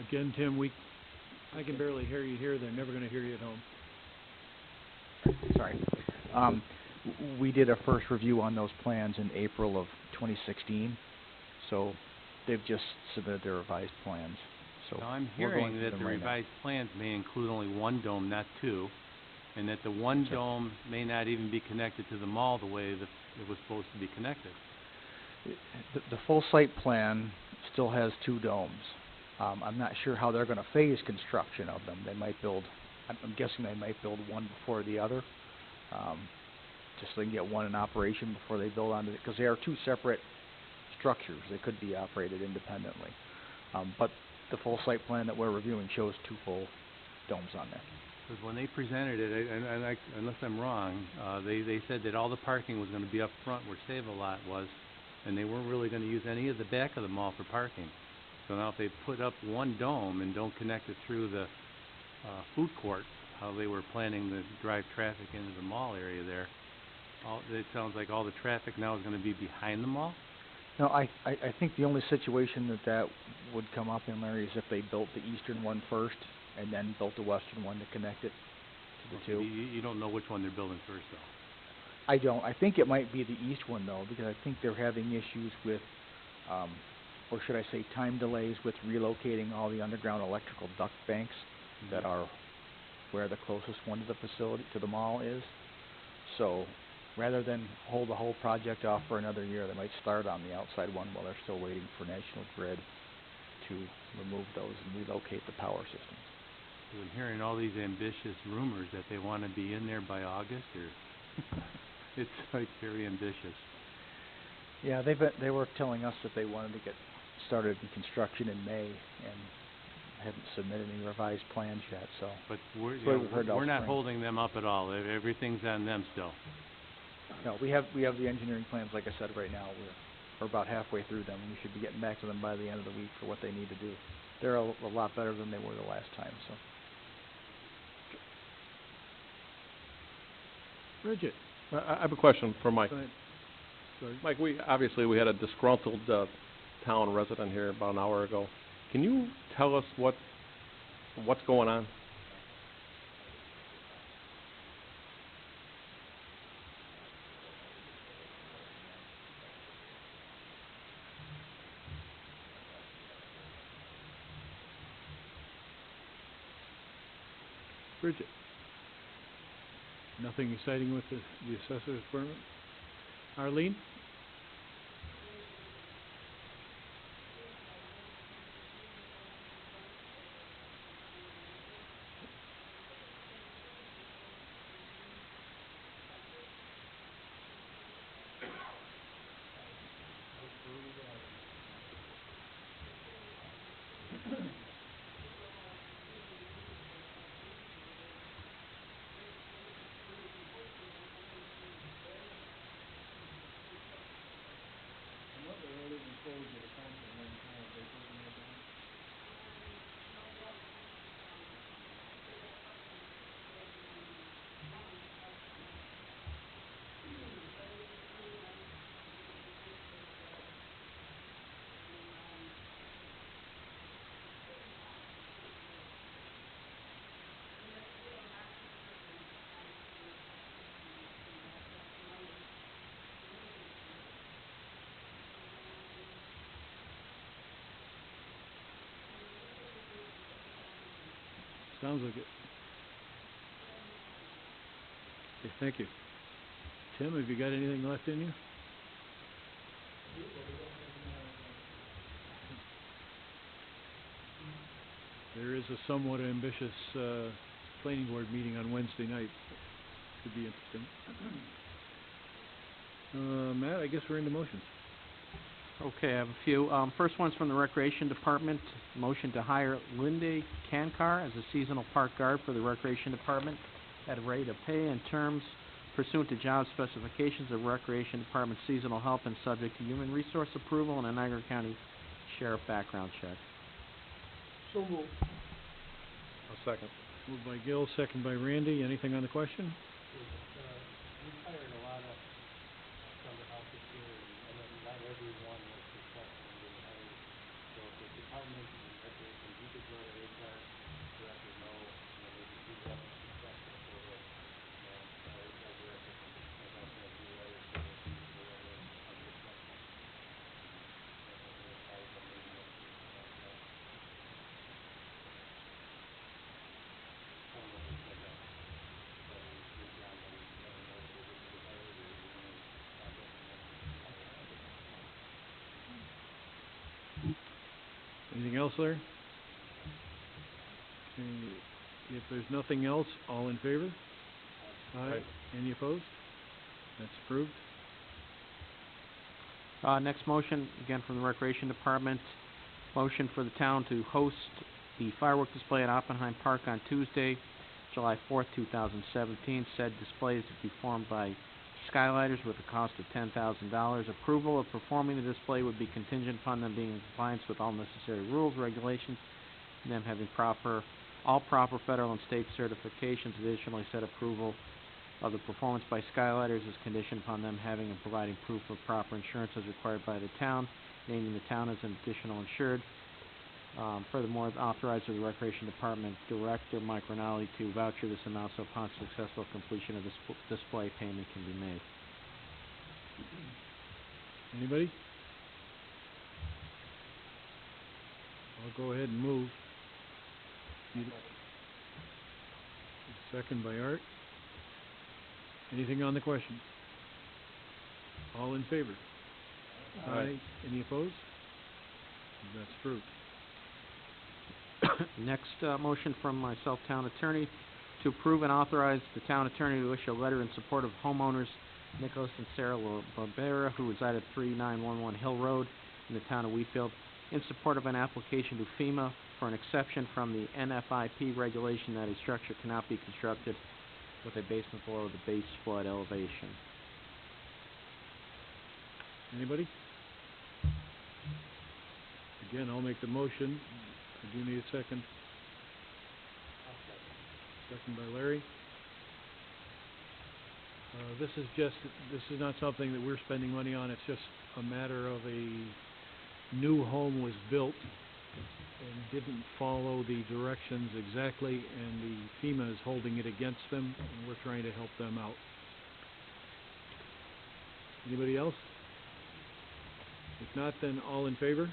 Again, Tim, I can barely hear you here. They're never going to hear you at home. Sorry. We did a first review on those plans in April of 2016, so they've just submitted their revised plans. So Now, I'm we're going hearing through that them the right now. revised plans may include only one dome, not two, and that the one dome may not even be connected to the mall the way that it was supposed to be connected. The full site plan still has 2 domes. I'm not sure how they're going to phase construction of them. They might build, I'm guessing they might build one before the other, just so they can get one in operation before they build onto it, because they are 2 separate structures. They could be operated independently. But the full site plan that we're reviewing shows 2 full domes on there. Because when they presented it, unless I'm wrong, they said that all the parking was going to be up front where Save-A-Lot was, and they weren't really going to use any of the back of the mall for parking. So now if they put up one dome and don't connect it through the food court, how they were planning to drive traffic into the mall area there, it sounds like all the traffic now is going to be behind the mall? No, I think the only situation that would come up in, Larry, is if they built the eastern one first and then built the western one to connect it to the 2. You don't know which one they're building first, though. I don't. I think it might be the east one, though, because I think they're having issues with, or should I say time delays with relocating all the underground electrical duct banks that are where the closest one to the facility, to the mall is. So rather than hold the whole project off for another year, they might start on the outside one while they're still waiting for National Grid to remove those and relocate the power systems. I'm hearing all these ambitious rumors that they want to be in there by August, or it's like very ambitious. Yeah, they were telling us that they wanted to get started in construction in May and haven't submitted any revised plans yet. So, but we're not holding them up at all. Everything's on them still. No, we have the engineering plans. Like I said, right now we're about halfway through them. We should be getting back to them by the end of the week for what they need to do. They're a lot better than they were the last time. So. Bridget. I have a question for Mike. Go ahead. Sorry. Mike, we had a disgruntled town resident here about an hour ago. Can you tell us what's going on? Bridget? Nothing exciting with the assessor's department? Arlene? Sounds like it. Okay, thank you. Tim, have you got anything left in you? There is a somewhat ambitious planning board meeting on Wednesday night. Could be interesting. Matt, I guess we're into motions. Okay, I have a few. First one's from the Recreation Department. Motion to hire Linda Cankar as a seasonal park guard for the Recreation Department at a rate of pay and terms pursuant to job specifications of Recreation Department seasonal help and subject to human resource approval and a Niagara County Sheriff background check. So moved. I'll second. Moved by Gil, second by Randy. Anything on the question? We've hired a lot of summer help this year, and not everyone was successful in getting hired. So if the department and recreation, you could go to HR, director know, maybe we haven't successful for this. And our HR director has also had new letters for this, so that was unsuccessful. And we'll try to maybe next week about that. I don't know if it's like that. But we've done, but we never know if we're going to get hired or we're going to stop it and then Anything else there? Okay, if there's nothing else, all in favor? Aye. Any opposed? That's approved. Next motion, again from the Recreation Department. Motion for the town to host the firework display at Oppenheim Park on Tuesday, July 4th, 2017. Said display is to be performed by Skylighters with a cost of $10,000. Approval of performing the display would be contingent upon them being in compliance with all necessary rules, regulations, and them having all proper federal and state certifications. Additionally, said approval of the performance by Skylighters is conditioned upon them having and providing proof of proper insurance as required by the town, naming the town as an additional insured. Furthermore, authorized the Recreation Department Director, Mike Rinaldi, to voucher this amount so upon successful completion of this display, payment can be made. Anybody? I'll go ahead and move. Second by Art. Anything on the question? All in favor? Aye. Any opposed? That's approved. Next motion from myself, Town Attorney, to approve and authorize the Town Attorney to issue a letter in support of homeowners Nicholas and Sarah Barbera, who reside at 3911 Hill Road in the town of Wheatfield, in support of an application to FEMA for an exception from the NFIP regulation that a structure cannot be constructed with a basement below the base flood elevation. Anybody? Again, I'll make the motion. I do need a second. Second by Larry. This is not something that we're spending money on. It's just a matter of a new home was built and didn't follow the directions exactly, and the FEMA is holding it against them, and we're trying to help them out. Anybody else? If not, then all in favor?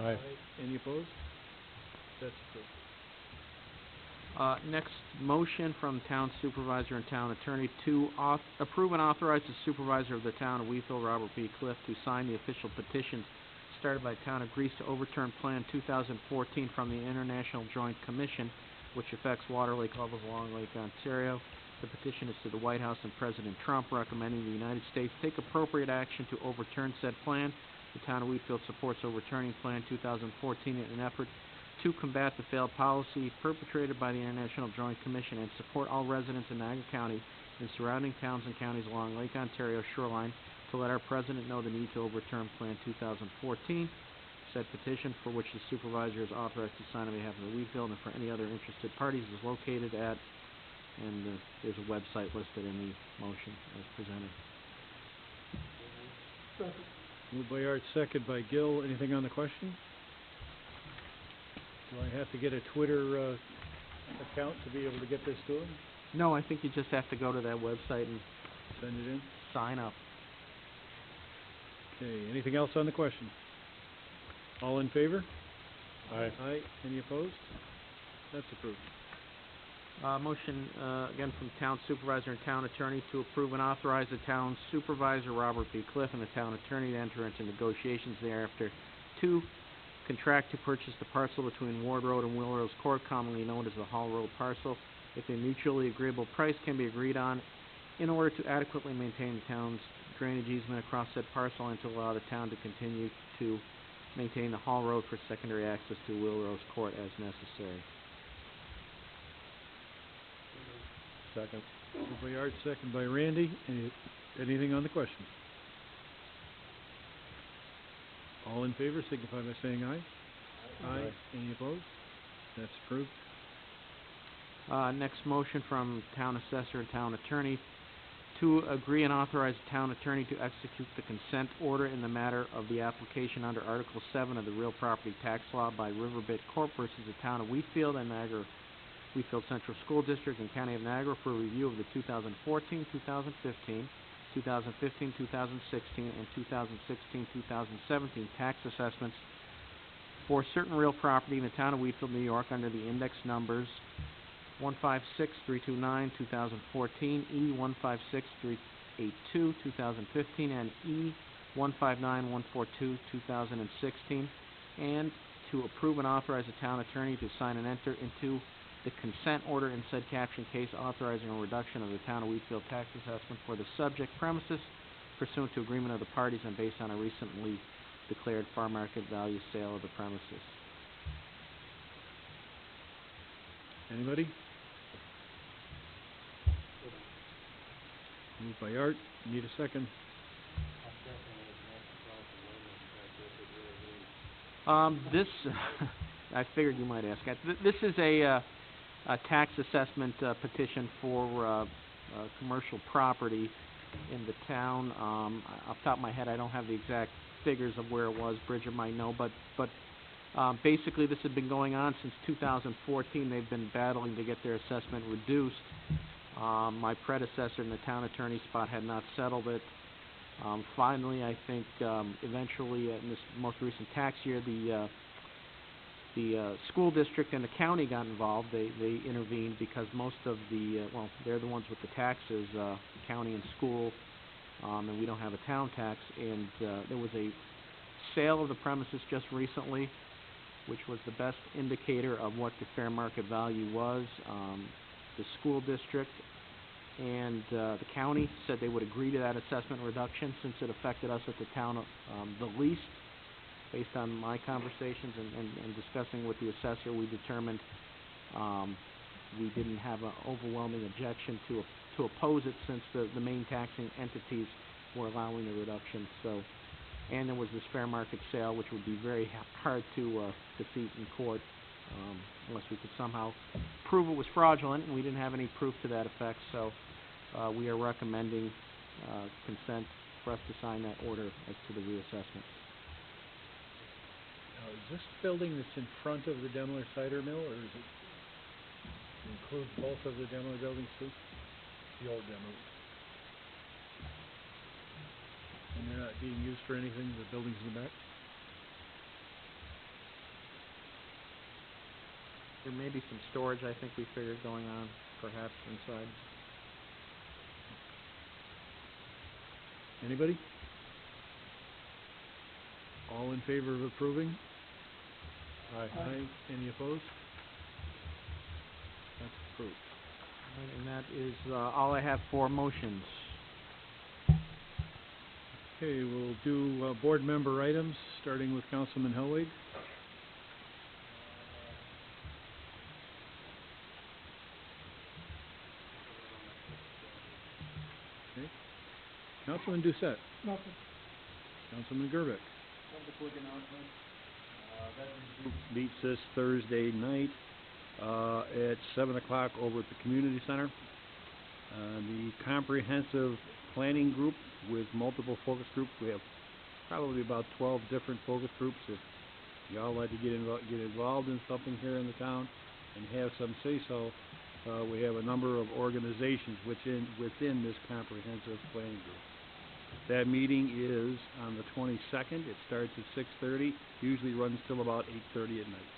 Aye. Any opposed? That's approved. Next motion from town supervisor and town attorney to approve and authorize the supervisor of the town of Wheatfield, Robert B. Cliff, to sign the official petition started by the town of Greece to overturn Plan 2014 from the International Joint Commission, which affects water lake levels along Lake Ontario. The petition is to the White House and President Trump, recommending the United States take appropriate action to overturn said plan. The town of Wheatfield supports overturning Plan 2014 in an effort to combat the failed policy perpetrated by the International Joint Commission and support all residents in Niagara County and surrounding towns and counties along Lake Ontario shoreline to let our President know the need to overturn Plan 2014. Said petition, for which the supervisor is authorized to sign on behalf of the Wheatfield and for any other interested parties, is located at, and there's a website listed in the motion as presented. Second. Moved by Art, second by Gill. Anything on the question? Do I have to get a Twitter account to be able to get this to him? No, I think you just have to go to that website and send it in? Sign up. Okay, anything else on the question? All in favor? Aye. Aye. Any opposed? That's approved. Motion, again, from town supervisor and town attorney to approve and authorize the town supervisor, Robert B. Cliff, and the town attorney to enter into negotiations thereafter to contract to purchase the parcel between Ward Road and Will Rose Court, commonly known as the Hall Road parcel, if a mutually agreeable price can be agreed on, in order to adequately maintain the town's drainage easement across said parcel and to allow the town to continue to maintain the Hall Road for secondary access to Will Rose Court as necessary. Second. Moved by Art, second by Randy. Anything on the question? All in favor signify by saying aye. Aye. Any opposed? That's approved. Next motion from town assessor and town attorney to agree and authorize the town attorney to execute the consent order in the matter of the application under Article 7 of the Real Property Tax Law by Riverbit Corp. Versus the town of Wheatfield and Niagara Wheatfield Central School District and County of Niagara for review of the 2014, 2015, 2015, 2016, and 2016, 2017 tax assessments for certain real property in the town of Wheatfield, New York under the index numbers 156329, 2014, E156382, 2015, and E159142, 2016, and to approve and authorize the town attorney to sign and enter into the consent order in said caption case authorizing a reduction of the town of Wheatfield tax assessment for the subject premises pursuant to agreement of the parties and based on a recently declared fair market value sale of the premises. Anybody? Moved by Art. Need a second. This, I figured you might ask. This is a tax assessment petition for commercial property in the town. Off the top of my head, I don't have the exact figures of where it was. Bridget might know, but basically this had been going on since 2014. They've been battling to get their assessment reduced. My predecessor in the town attorney spot had not settled it. Finally, I think eventually in this most recent tax year, the school district and the county got involved. They intervened because most of the, they're the ones with the taxes, the county and school, and we don't have a town tax. And there was a sale of the premises just recently, which was the best indicator of what the fair market value was. The school district and the county said they would agree to that assessment reduction since it affected us at the town the least. Based on my conversations and discussing with the assessor, we determined we didn't have an overwhelming objection to oppose it since the main taxing entities were allowing the reduction. So, and there was this fair market sale, which would be very hard to defeat in court unless we could somehow prove it was fraudulent, and we didn't have any proof to that effect. So we are recommending consent for us to sign that order as to the reassessment. Now, is this building that's in front of the Demler cider mill, or does it include both of the Demler buildings too? The old Demler. And they're not being used for anything, the buildings in the back? There may be some storage, I think we figured, going on perhaps inside. Anybody? All in favor of approving? Aye. Any opposed? That's approved. All right, and that is all I have for motions. Okay, we'll do board member items, starting with Councilman Hellwig. Okay. Councilman Doucette. Nothing. Councilman Gerbeck. Just a quick announcement. Veterans Group Meets this Thursday night at 7 o'clock over at the Community Center. The comprehensive planning group with multiple focus groups. We have probably about 12 different focus groups. If y'all like to get involved in something here in the town and have some say-so, we have a number of organizations within this comprehensive planning group. That meeting is on the 22nd. It starts at 6:30, usually runs till about 8:30 at night.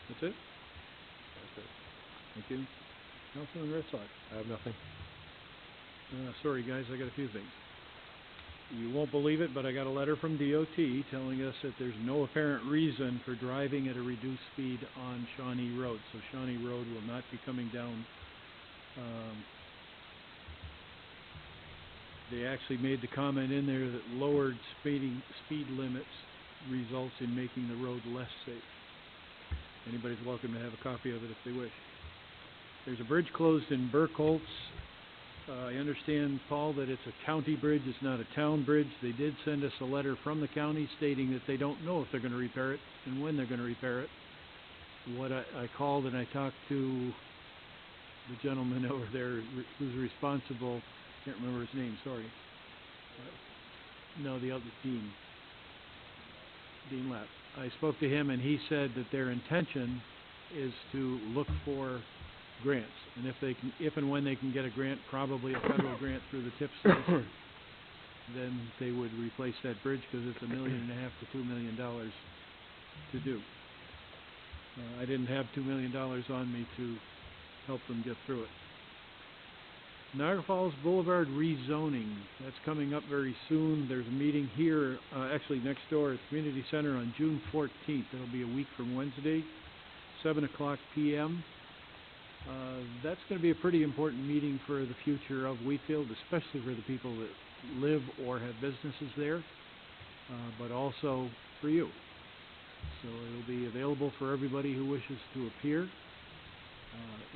That's it? That's it. Thank you. Councilman Redslot. I have nothing. Sorry guys, I got a few things. You won't believe it, but I got a letter from DOT telling us that there's no apparent reason for driving at a reduced speed on Shawnee Road. So Shawnee Road will not be coming down. They actually made the comment in there that lowered speed limits results in making the road less safe. Anybody's welcome to have a copy of it if they wish. There's a bridge closed in Burkholtz. I understand, Paul, that it's a county bridge, it's not a town bridge. They did send us a letter from the county stating that they don't know if they're going to repair it and when they're going to repair it. What I called and I talked to the gentleman over there who's responsible. Can't remember his name, sorry. No, the other Dean Lapp. I spoke to him and he said that their intention is to look for grants, and if and when they can get a grant, probably a federal grant through the TIP system, then they would replace that bridge because it's $1.5 million to $2 million to do. I didn't have $2 million on me to help them get through it. Niagara Falls Boulevard rezoning, that's coming up very soon. There's a meeting here, actually next door at the Community Center on June 14th. It'll be a week from Wednesday, 7 o'clock p.m. That's going to be a pretty important meeting for the future of Wheatfield, especially for the people that live or have businesses there, but also for you. So it'll be available for everybody who wishes to appear.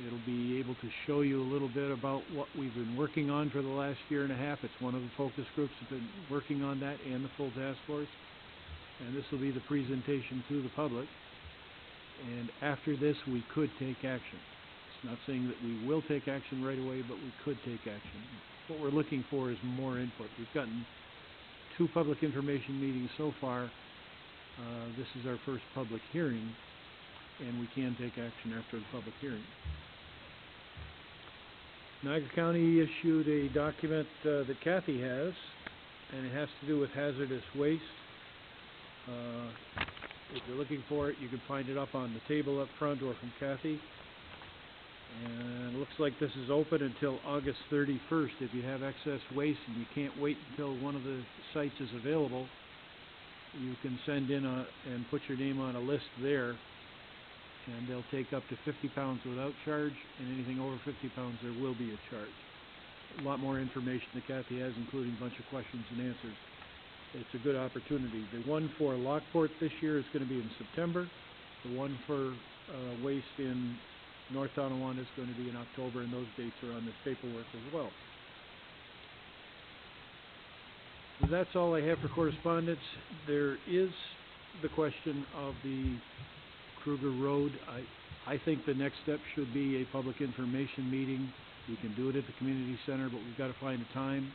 It'll be able to show you a little bit about what we've been working on for the last year and a half. It's one of the focus groups that's been working on that and the full task force. And this will be the presentation to the public. And after this, we could take action. It's not saying that we will take action right away, but we could take action. What we're looking for is more input. We've gotten 2 public information meetings so far. This is our first public hearing, and we can take action after the public hearing. Niagara County issued a document that Kathy has, and it has to do with hazardous waste. If you're looking for it, you can find it up on the table up front or from Kathy. And it looks like this is open until August 31st. If you have excess waste and you can't wait until one of the sites is available, you can send in and put your name on a list there, and they'll take up to 50 pounds without charge, and anything over 50 pounds there will be a charge. A lot more information that Kathy has, including a bunch of questions and answers. It's a good opportunity. The one for Lockport this year is going to be in September. The one for waste in North Tonawanda is going to be in October, and those dates are on the paperwork as well. That's all I have for correspondence. There is the question of the Kruger Road. I think the next step should be a public information meeting. We can do it at the community center, but we've got to find a time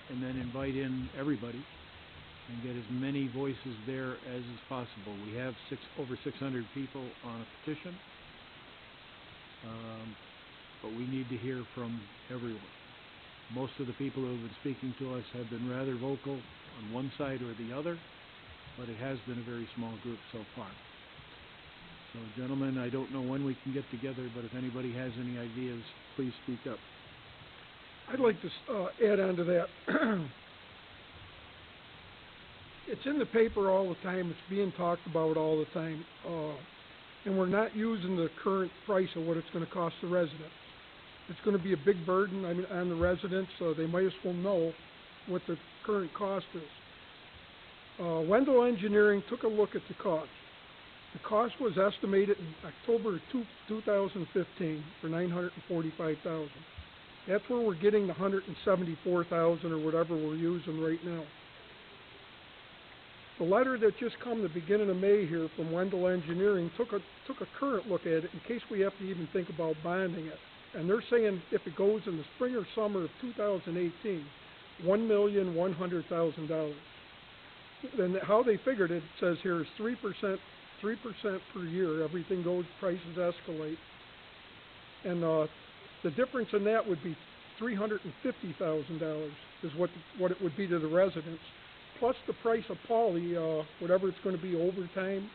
and then invite in everybody and get as many voices there as is possible. We have over 600 people on a petition, but we need to hear from everyone. Most of the people who have been speaking to us have been rather vocal on one side or the other, but it has been a very small group so far. So gentlemen, I don't know when we can get together, but if anybody has any ideas, please speak up. I'd like to add on to that. It's in the paper all the time, it's being talked about all the time, and we're not using the current price of what it's gonna cost the residents. It's gonna be a big burden, on the residents, so they might as well know what the current cost is. Wendell Engineering took a look at the cost. The cost was estimated in October of 2015 for $945,000. That's where we're getting the $174,000 or whatever we're using right now. The letter that just come the beginning of May here from Wendell Engineering took a current look at it in case we have to even think about bonding it. And they're saying if it goes in the spring or summer of 2018, $1,100,000. Then how they figured it says here is 3% per year. Everything goes, prices escalate. And the difference in that would be $350,000 is what it would be to the residents. Plus the price of Paulie, whatever it's going to be overtime,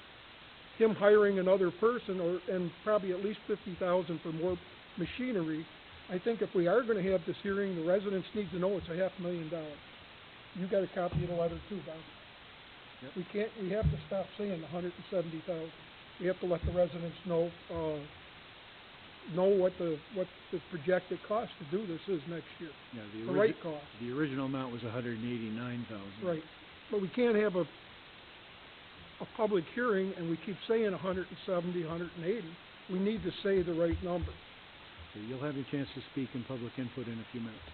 him hiring another person, and probably at least $50,000 for more machinery. I think if we are going to have this hearing, the residents need to know it's $500,000. You got a copy of the letter too, Don. Yep. We have to stop saying $170,000. We have to let the residents know what the projected cost to do this is next year. Yeah, the right cost. The original amount was $189,000. Right, but we can't have a public hearing and we keep saying 170, 180. We need to say the right number. So you'll have your chance to speak in public input in a few minutes.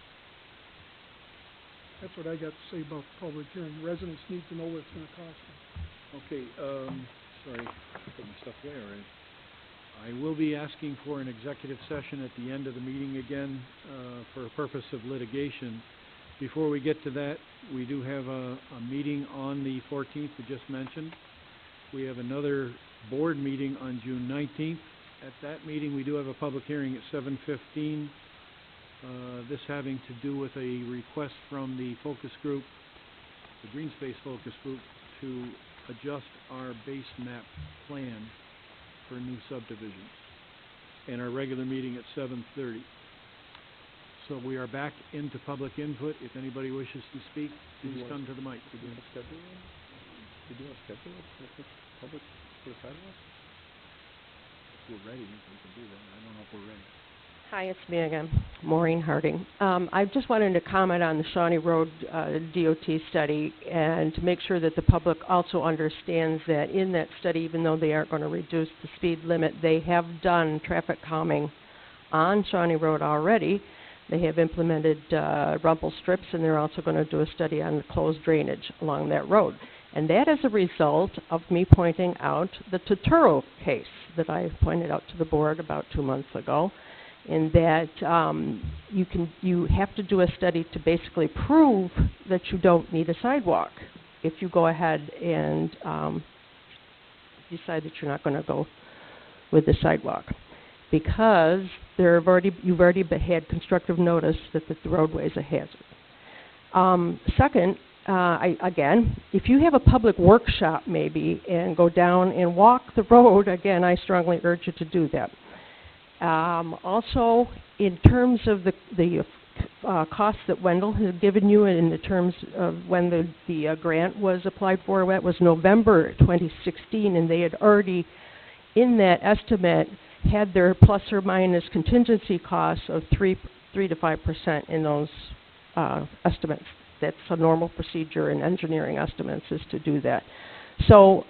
That's what I got to say about the public hearing. The residents need to know what it's going to cost them. Okay, sorry, put my stuff away already. I will be asking for an executive session at the end of the meeting again for a purpose of litigation. Before we get to that, we do have a meeting on the 14th we just mentioned. We have another board meeting on June 19th. At that meeting, we do have a public hearing at 7:15. This having to do with a request from the focus group, the Green Space Focus Group, to adjust our base map plan for new subdivisions, and our regular meeting at 7:30. So we are back into public input. If anybody wishes to speak, please come to the mic. Did you want to schedule for public for the sidewalk? If we're ready, we can do that. I don't know if we're ready. Hi, it's me again, Maureen Harding. I just wanted to comment on the Shawnee Road DOT study and to make sure that the public also understands that in that study, even though they aren't going to reduce the speed limit, they have done traffic calming on Shawnee Road already. They have implemented rumble strips, and they're also going to do a study on the closed drainage along that road. And that is a result of me pointing out the Totoro case that I pointed out to the board about 2 months ago, in that you have to do a study to basically prove that you don't need a sidewalk if you go ahead and decide that you're not going to go with the sidewalk, because you've already had constructive notice that the roadway is a hazard. Second, again, if you have a public workshop maybe and go down and walk the road, again, I strongly urge you to do that. Also, in terms of the costs that Wendell has given you in the terms of when the grant was applied for, that was November 2016, and they had already, in that estimate, had their plus or minus contingency costs of 3 to 5% in those estimates. That's a normal procedure in engineering estimates, is to do that. So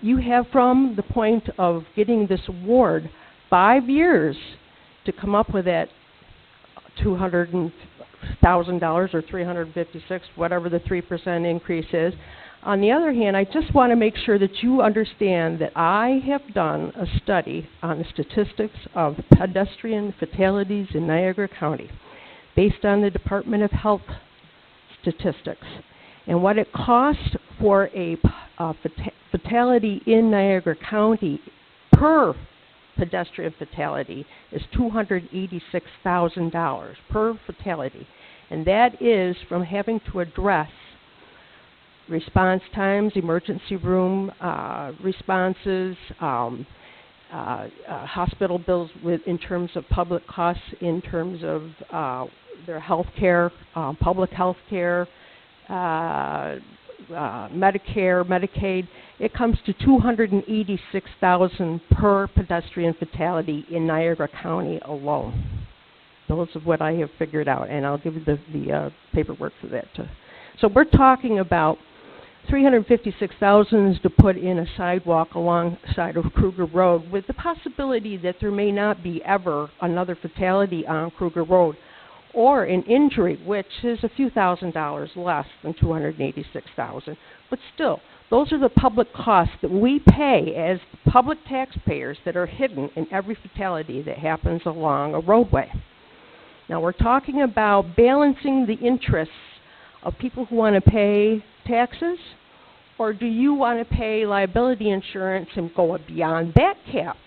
you have, from the point of getting this award, 5 years to come up with that $200,000 or $356, whatever the 3% increase is. On the other hand, I just want to make sure that you understand that I have done a study on the statistics of pedestrian fatalities in Niagara County based on the Department of Health statistics. And what it costs for a fatality in Niagara County per pedestrian fatality is $286,000 per fatality. And that is from having to address response times, emergency room responses, hospital bills in terms of public costs, in terms of their health care, public health care, Medicare, Medicaid. It comes to $286,000 per pedestrian fatality in Niagara County alone. Those are what I have figured out, and I'll give you the paperwork for that too. So we're talking about $356,000 to put in a sidewalk alongside of Kruger Road, with the possibility that there may not be ever another fatality on Kruger Road, or an injury, which is a few $1,000s less than $286,000. But still, those are the public costs that we pay as public taxpayers that are hidden in every fatality that happens along a roadway. Now we're talking about balancing the interests of people who want to pay taxes, or do you want to pay liability insurance and go beyond that cap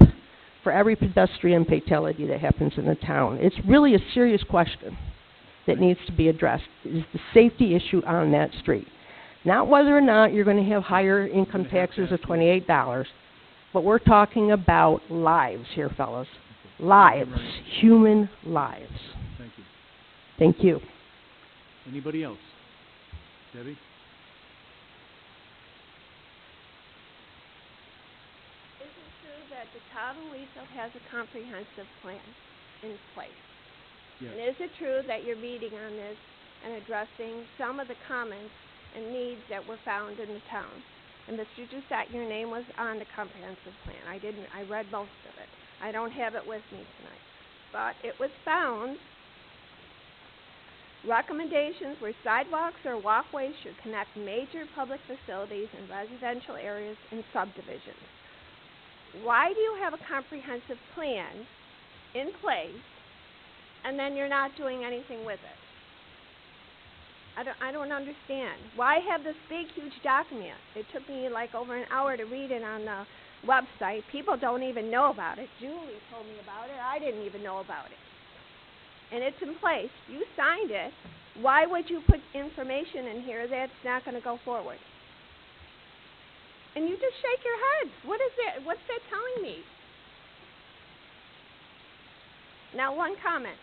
for every pedestrian fatality that happens in the town? It's really a serious question that needs to be addressed, is the safety issue on that street. Not whether or not you're going to have higher income taxes of $28, but we're talking about lives here, fellas. Lives, human lives. Thank you. Thank you. Anybody else? Debbie? Is it true that the town of Wheatfield has a comprehensive plan in place? Yes. And is it true that you're meeting on this and addressing some of the comments and needs that were found in the town? And Mr. Doucette, your name was on the comprehensive plan. I read most of it. I don't have it with me tonight. But it was found recommendations where sidewalks or walkways should connect major public facilities and residential areas and subdivisions. Why do you have a comprehensive plan in place and then you're not doing anything with it? I don't understand. Why have this big, huge document? It took me like over an hour to read it on the website. People don't even know about it. Julie told me about it. I didn't even know about it. And it's in place. You signed it. Why would you put information in here that's not going to go forward? And you just shake your heads. What is it? What's that telling me? Now, one comment.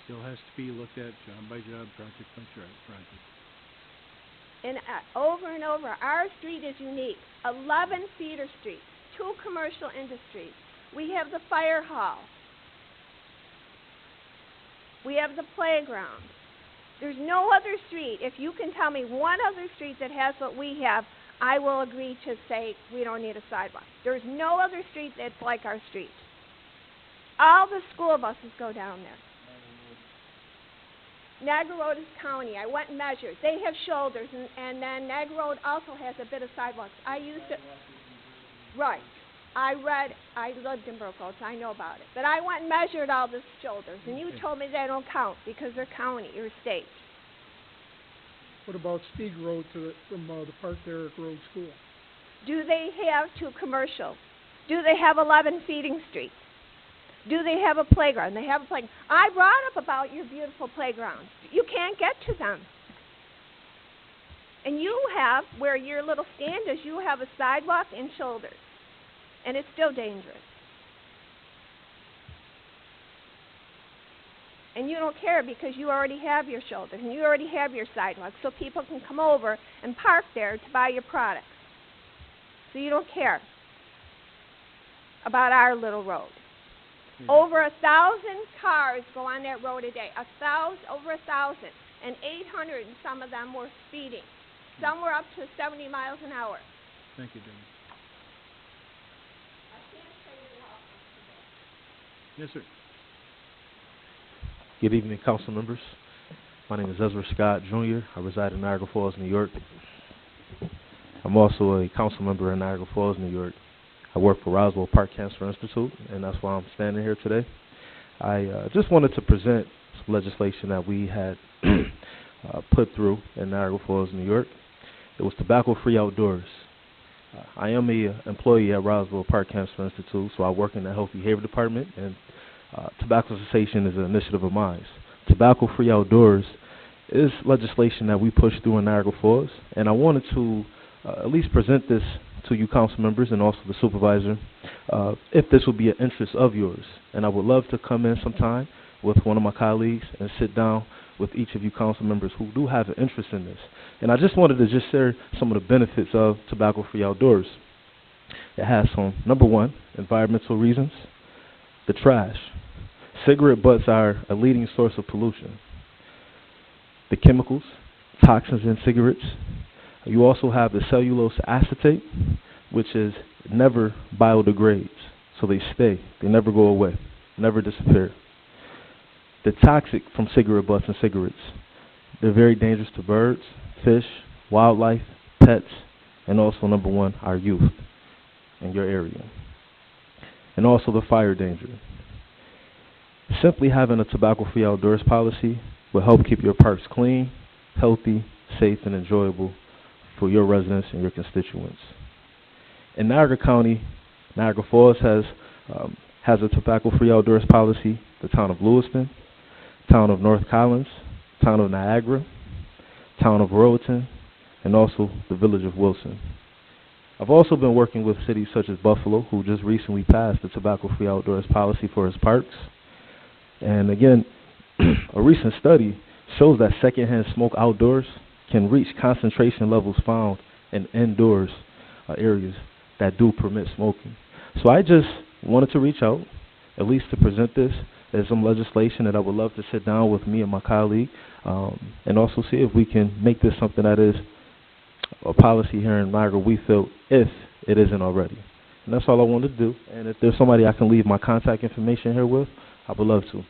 Still has to be looked at job by job, project by project. And over and over, our street is unique. 11 feeder streets, 2 commercial industries. We have the fire hall. We have the playground. There's no other street. If you can tell me one other street that has what we have, I will agree to say we don't need a sidewalk. There's no other street that's like our street. All the school buses go down there. Niagara Road is county. I went and measured. They have shoulders, and then Niagara Road also has a bit of sidewalks. I used it. Right. I lived in Brookfield, so I know about it. But I went and measured all the shoulders, and you told me they don't count because they're county or state. What about Stieg Road from the Park Derrick Road School? Do they have 2 commercial? Do they have 11 feeding streets? Do they have a playground? They have a playground. I brought up about your beautiful playgrounds. You can't get to them. And you have, where your little stand is, you have a sidewalk and shoulders. And it's still dangerous. And you don't care because you already have your shoulders and you already have your sidewalk, so people can come over and park there to buy your products. So you don't care about our little road. Mm-hmm. Over 1,000 cars go on that road a day. Over 1,000. And 800, and some of them were speeding. Some were up to 70 miles an hour. Thank you, Debbie. Yes, sir. Good evening, council members. My name is Ezra Scott, Jr. I reside in Niagara Falls, New York. I'm also a council member in Niagara Falls, New York. I work for Roswell Park Cancer Institute, and that's why I'm standing here today. I just wanted to present some legislation that we had put through in Niagara Falls, New York. It was tobacco-free outdoors. I am an employee at Roswell Park Cancer Institute, so I work in the health behavior department, and tobacco cessation is an initiative of mine. Tobacco-free outdoors is legislation that we pushed through in Niagara Falls, and I wanted to at least present this to you council members and also the supervisor, if this would be an interest of yours. And I would love to come in sometime with one of my colleagues and sit down with each of you council members who do have an interest in this. And I just wanted to just share some of the benefits of tobacco-free outdoors. It has some, number one, environmental reasons. The trash. Cigarette butts are a leading source of pollution. The chemicals, toxins in cigarettes. You also have the cellulose acetate, which is never biodegrades. So they stay. They never go away. Never disappear. The toxic from cigarette butts and cigarettes. They're very dangerous to birds, fish, wildlife, pets, and also, number one, our youth in your area. And also the fire danger. Simply having a tobacco-free outdoors policy will help keep your parks clean, healthy, safe, and enjoyable for your residents and your constituents. In Niagara County, Niagara Falls has a tobacco-free outdoors policy. The town of Lewiston, town of North Collins, town of Niagara, town of Royalton, and also the village of Wilson. I've also been working with cities such as Buffalo, who just recently passed the tobacco-free outdoors policy for its parks. And again, a recent study shows that secondhand smoke outdoors can reach concentration levels found in indoors areas that do permit smoking. So I just wanted to reach out, at least to present this as some legislation that I would love to sit down with me and my colleague and also see if we can make this something that is a policy here in Niagara Wheatfield, if it isn't already. And that's all I wanted to do. And if there's somebody I can leave my contact information here with, I would love to.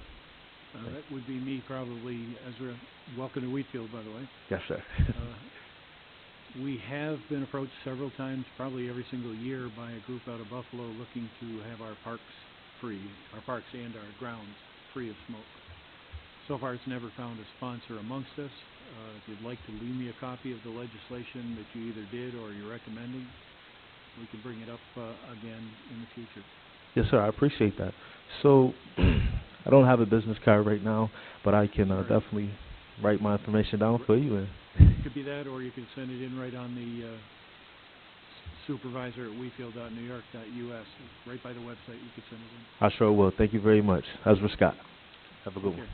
That would be me, probably, Ezra. Welcome to Wheatfield, by the way. Yes, sir. We have been approached several times, probably every single year, by a group out of Buffalo looking to have our parks free, our parks and our grounds free of smoke. So far, it's never found a sponsor amongst us. If you'd like to leave me a copy of the legislation that you either did or you're recommending, we can bring it up again in the future. Yes, sir. I appreciate that. So I don't have a business card right now, but I can definitely write my information down for you. And it could be that, or you can send it in right on the supervisor at wheatfield.newyork.us. Right by the website, you could send it in. I sure will. Thank you very much. Ezra Scott. Have a good one.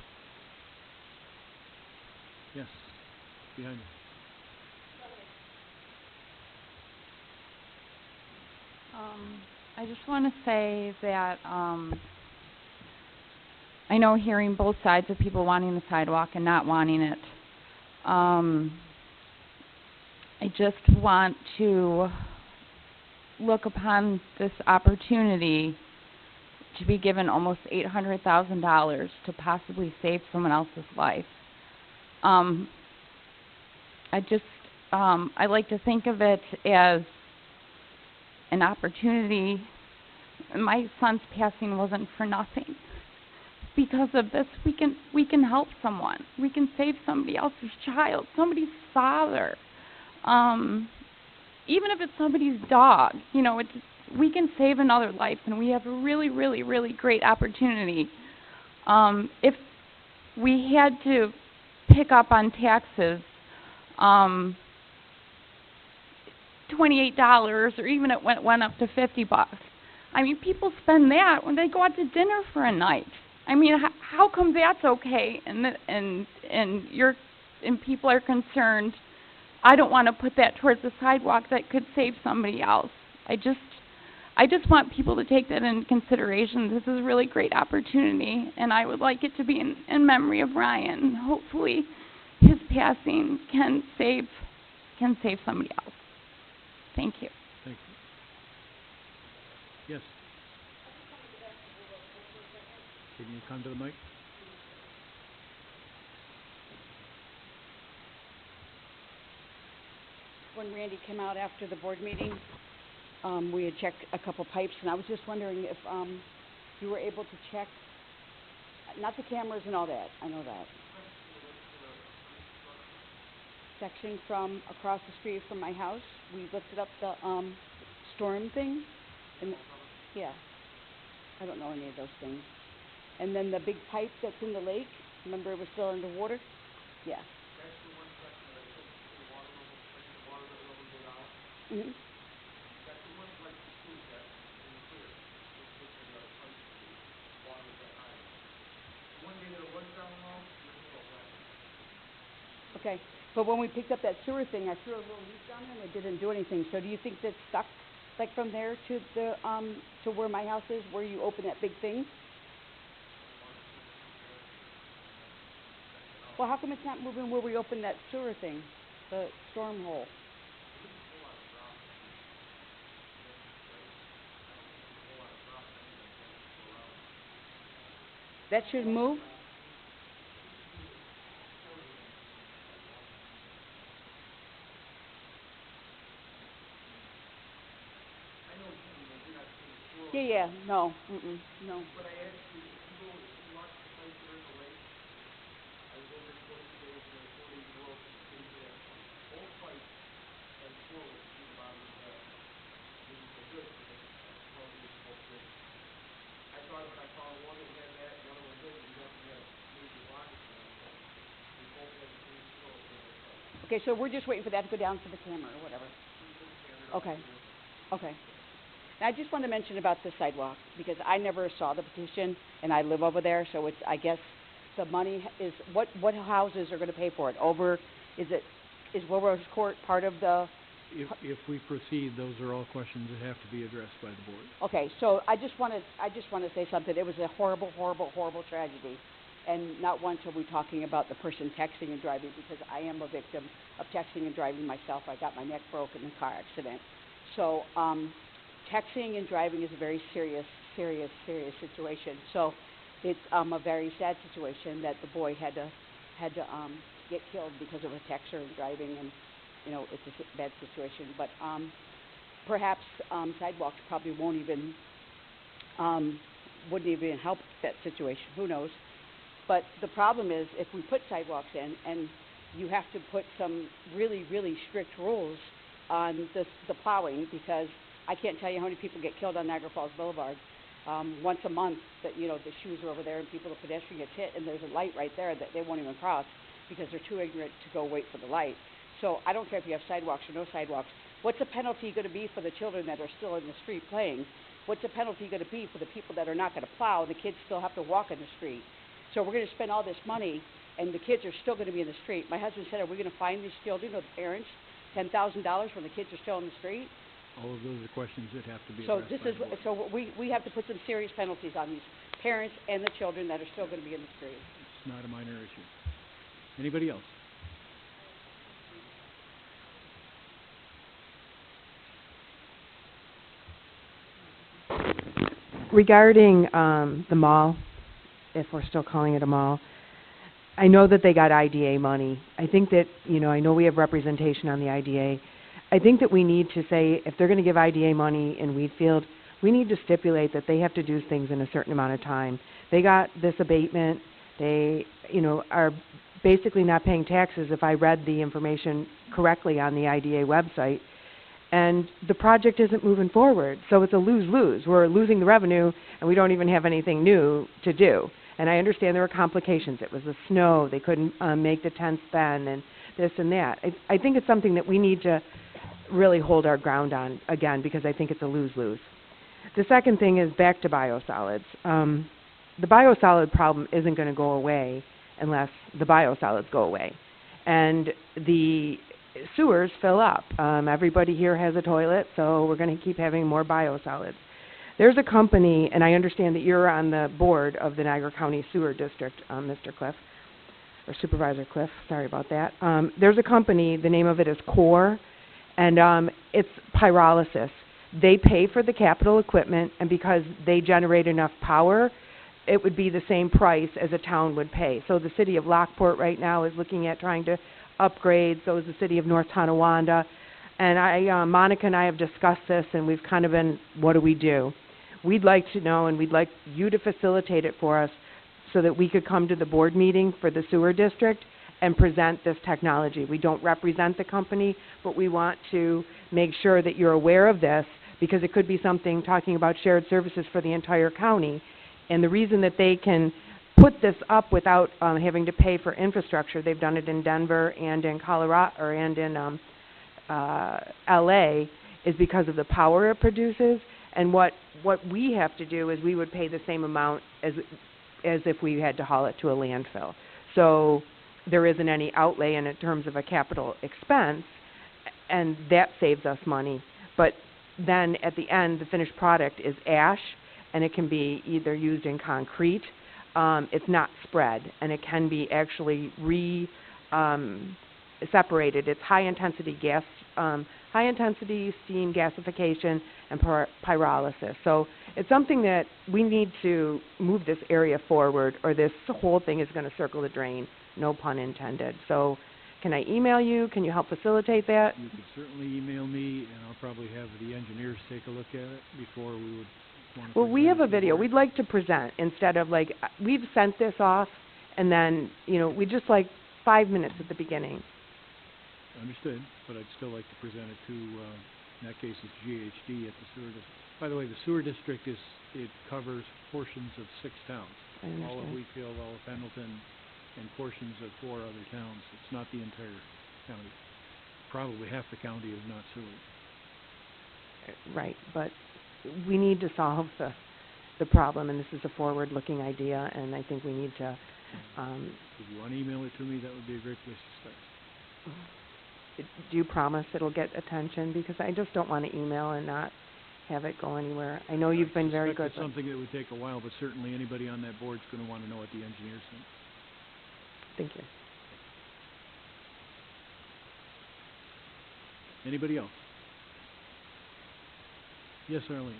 Yes, behind you. I just want to say that I know hearing both sides of people wanting the sidewalk and not wanting it. I just want to look upon this opportunity to be given almost $800,000 to possibly save someone else's life. I like to think of it as an opportunity. My son's passing wasn't for nothing. Because of this, we can help someone. We can save somebody else's child, somebody's father. Even if it's somebody's dog, you know, we can save another life, and we have a really, really, really great opportunity. If we had to pick up on taxes, $28, or even it went up to $50. I mean, people spend that when they go out to dinner for a night. I mean, how come that's okay, and people are concerned? I don't want to put that towards the sidewalk that could save somebody else. I just want people to take that into consideration. This is a really great opportunity, and I would like it to be in memory of Ryan. Hopefully, his passing can save somebody else. Thank you. Thank you. Yes. Can you come to the mic? When Randy came out after the board meeting, we had checked a couple pipes, and I was just wondering if you were able to check, not the cameras and all that, I know that. Section from across the street from my house, we lifted up the storm thing, and yeah, I don't know any of those things. And then the big pipe that's in the lake, remember it was still underwater? Yeah. That's the one section that the water level go down. Mm-hmm. Okay, but when we picked up that sewer thing, I threw a little leak down there and it didn't do anything. So do you think that's stuck, like from there to the, to where my house is, where you open that big thing? Well, how come it's not moving where we opened that sewer thing, the storm hole? That should move? Yeah, no, no. But I actually, if you go, if you watch the place there in the lake, I was over 40 days and I 40 year old into that point. Both fights and forward to the bottom of the, this is a good thing, probably is both good. I thought if I found one that had that, one of them didn't, you'd have to have major blockage on it, but we both had the same skill in both fights. Okay, so we're just waiting for that to go down for the camera or whatever. Okay, okay. And I just want to mention about the sidewalk, because I never saw the petition, and I live over there, so it's, I guess, the money is, what houses are going to pay for it? Over, is Wilbur's Court part of the? If we proceed, those are all questions that have to be addressed by the board. Okay, so I just want to say something. It was a horrible, horrible, horrible tragedy, and not once are we talking about the person texting and driving, because I am a victim of texting and driving myself. I got my neck broken in a car accident. So, texting and driving is a very serious situation. So it's a very sad situation that the boy had to get killed because of a texter and driving, and you know, it's a bad situation. But perhaps sidewalks probably wouldn't even help that situation. Who knows? But the problem is, if we put sidewalks in, and you have to put some really, really strict rules on the plowing, because I can't tell you how many people get killed on Niagara Falls Boulevard. Once a month, that, you know, the shoes are over there and the pedestrian gets hit, and there's a light right there that they won't even cross because they're too ignorant to go wait for the light. So I don't care if you have sidewalks or no sidewalks. What's the penalty going to be for the children that are still in the street playing? What's the penalty going to be for the people that are not going to plow and the kids still have to walk in the street? So we're going to spend all this money and the kids are still going to be in the street. My husband said, are we going to fine these children or the parents $10,000 when the kids are still in the street? All of those are questions that have to be So addressed this by is, the board. so we have to put some serious penalties on these parents and the children that are still going to be in the street. It's not a minor issue. Anybody else? Regarding the mall, if we're still calling it a mall, I know that they got IDA money. I think that, you know, I know we have representation on the IDA. I think that we need to say, if they're going to give IDA money in Wheatfield, we need to stipulate that they have to do things in a certain amount of time. They got this abatement. They, you know, are basically not paying taxes, if I read the information correctly on the IDA website. And the project isn't moving forward. So it's a lose-lose. We're losing the revenue, and we don't even have anything new to do. And I understand there were complications. It was the snow. They couldn't make the tents then, and this and that. I think it's something that we need to really hold our ground on, again, because I think it's a lose-lose. The second thing is back to biosolids. The biosolid problem isn't going to go away unless the biosolids go away. And the sewers fill up. Everybody here has a toilet, so we're going to keep having more biosolids. There's a company, and I understand that you're on the board of the Niagara County Sewer District, Mr. Cliff, or Supervisor Cliff, sorry about that. There's a company, the name of it is Core, and it's pyrolysis. They pay for the capital equipment, and because they generate enough power, it would be the same price as a town would pay. So the city of Lockport right now is looking at trying to upgrade, so is the city of North Tonawanda. And Monica and I have discussed this, and we've kind of been, what do we do? We'd like to know, and we'd like you to facilitate it for us so that we could come to the board meeting for the sewer district and present this technology. We don't represent the company, but we want to make sure that you're aware of this, because it could be something talking about shared services for the entire county. And the reason that they can put this up without having to pay for infrastructure, they've done it in Denver and in Colorado, or and in LA, is because of the power it produces. And what we have to do is we would pay the same amount as if we had to haul it to a landfill. So there isn't any outlay in terms of a capital expense, and that saves us money. But then at the end, the finished product is ash, and it can be either used in concrete. It's not spread, and it can be actually separated. It's high-intensity gas, high-intensity steam gasification and pyrolysis. So it's something that we need to move this area forward, or this whole thing is going to circle the drain, no pun intended. So can I email you? Can you help facilitate that? You can certainly email me, and I'll probably have the engineers take a look at it before we would want to. Well, we have a video. We'd like to present instead of like, we've sent this off, and then, we just like 5 minutes at the beginning. Understood, but I'd still like to present it to, in that case, it's GHD at the sewer district. By the way, the sewer district it covers portions of 6 towns. All of Wheatfield, all of Pendleton, and portions of 4 other towns. It's not the entire county. Probably half the county is not sewer. Right, but we need to solve the problem, and this is a forward-looking idea, and I think we need to. If you want to email it to me, that would be a great place to start. Do you promise it'll get attention? Because I just don't want to email and not have it go anywhere. I know you've been very good. It's something that would take a while, but certainly anybody on that board is going to want to know what the engineers think. Thank you. Anybody else? Yes, Arlene.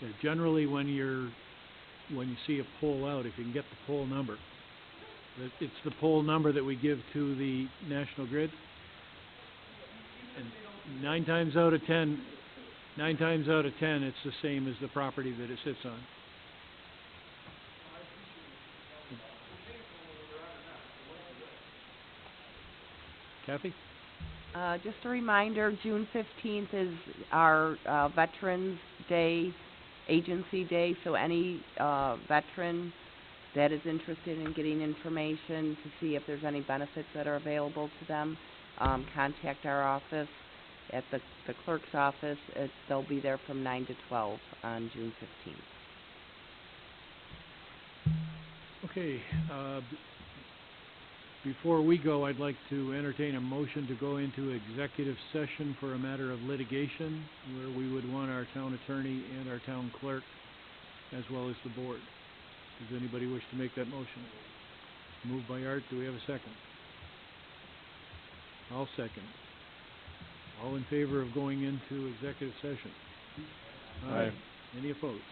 Yeah, generally, when you see a pole out, if you can get the pole number, it's the pole number that we give to the National Grid. And 9 times out of 10, it's the same as the property that it sits on. Kathy? Just a reminder, June 15th is our Veterans Day, Agency Day, so any veteran that is interested in getting information to see if there's any benefits that are available to them, contact our office at the clerk's office. They'll be there from 9 to 12 on June 15th. Okay. Before we go, I'd like to entertain a motion to go into executive session for a matter of litigation, where we would want our town attorney and our town clerk, as well as the board. Does anybody wish to make that motion? Moved by Art. Do we have a second? I'll second. All in favor of going into executive session? Aye. Any opposed?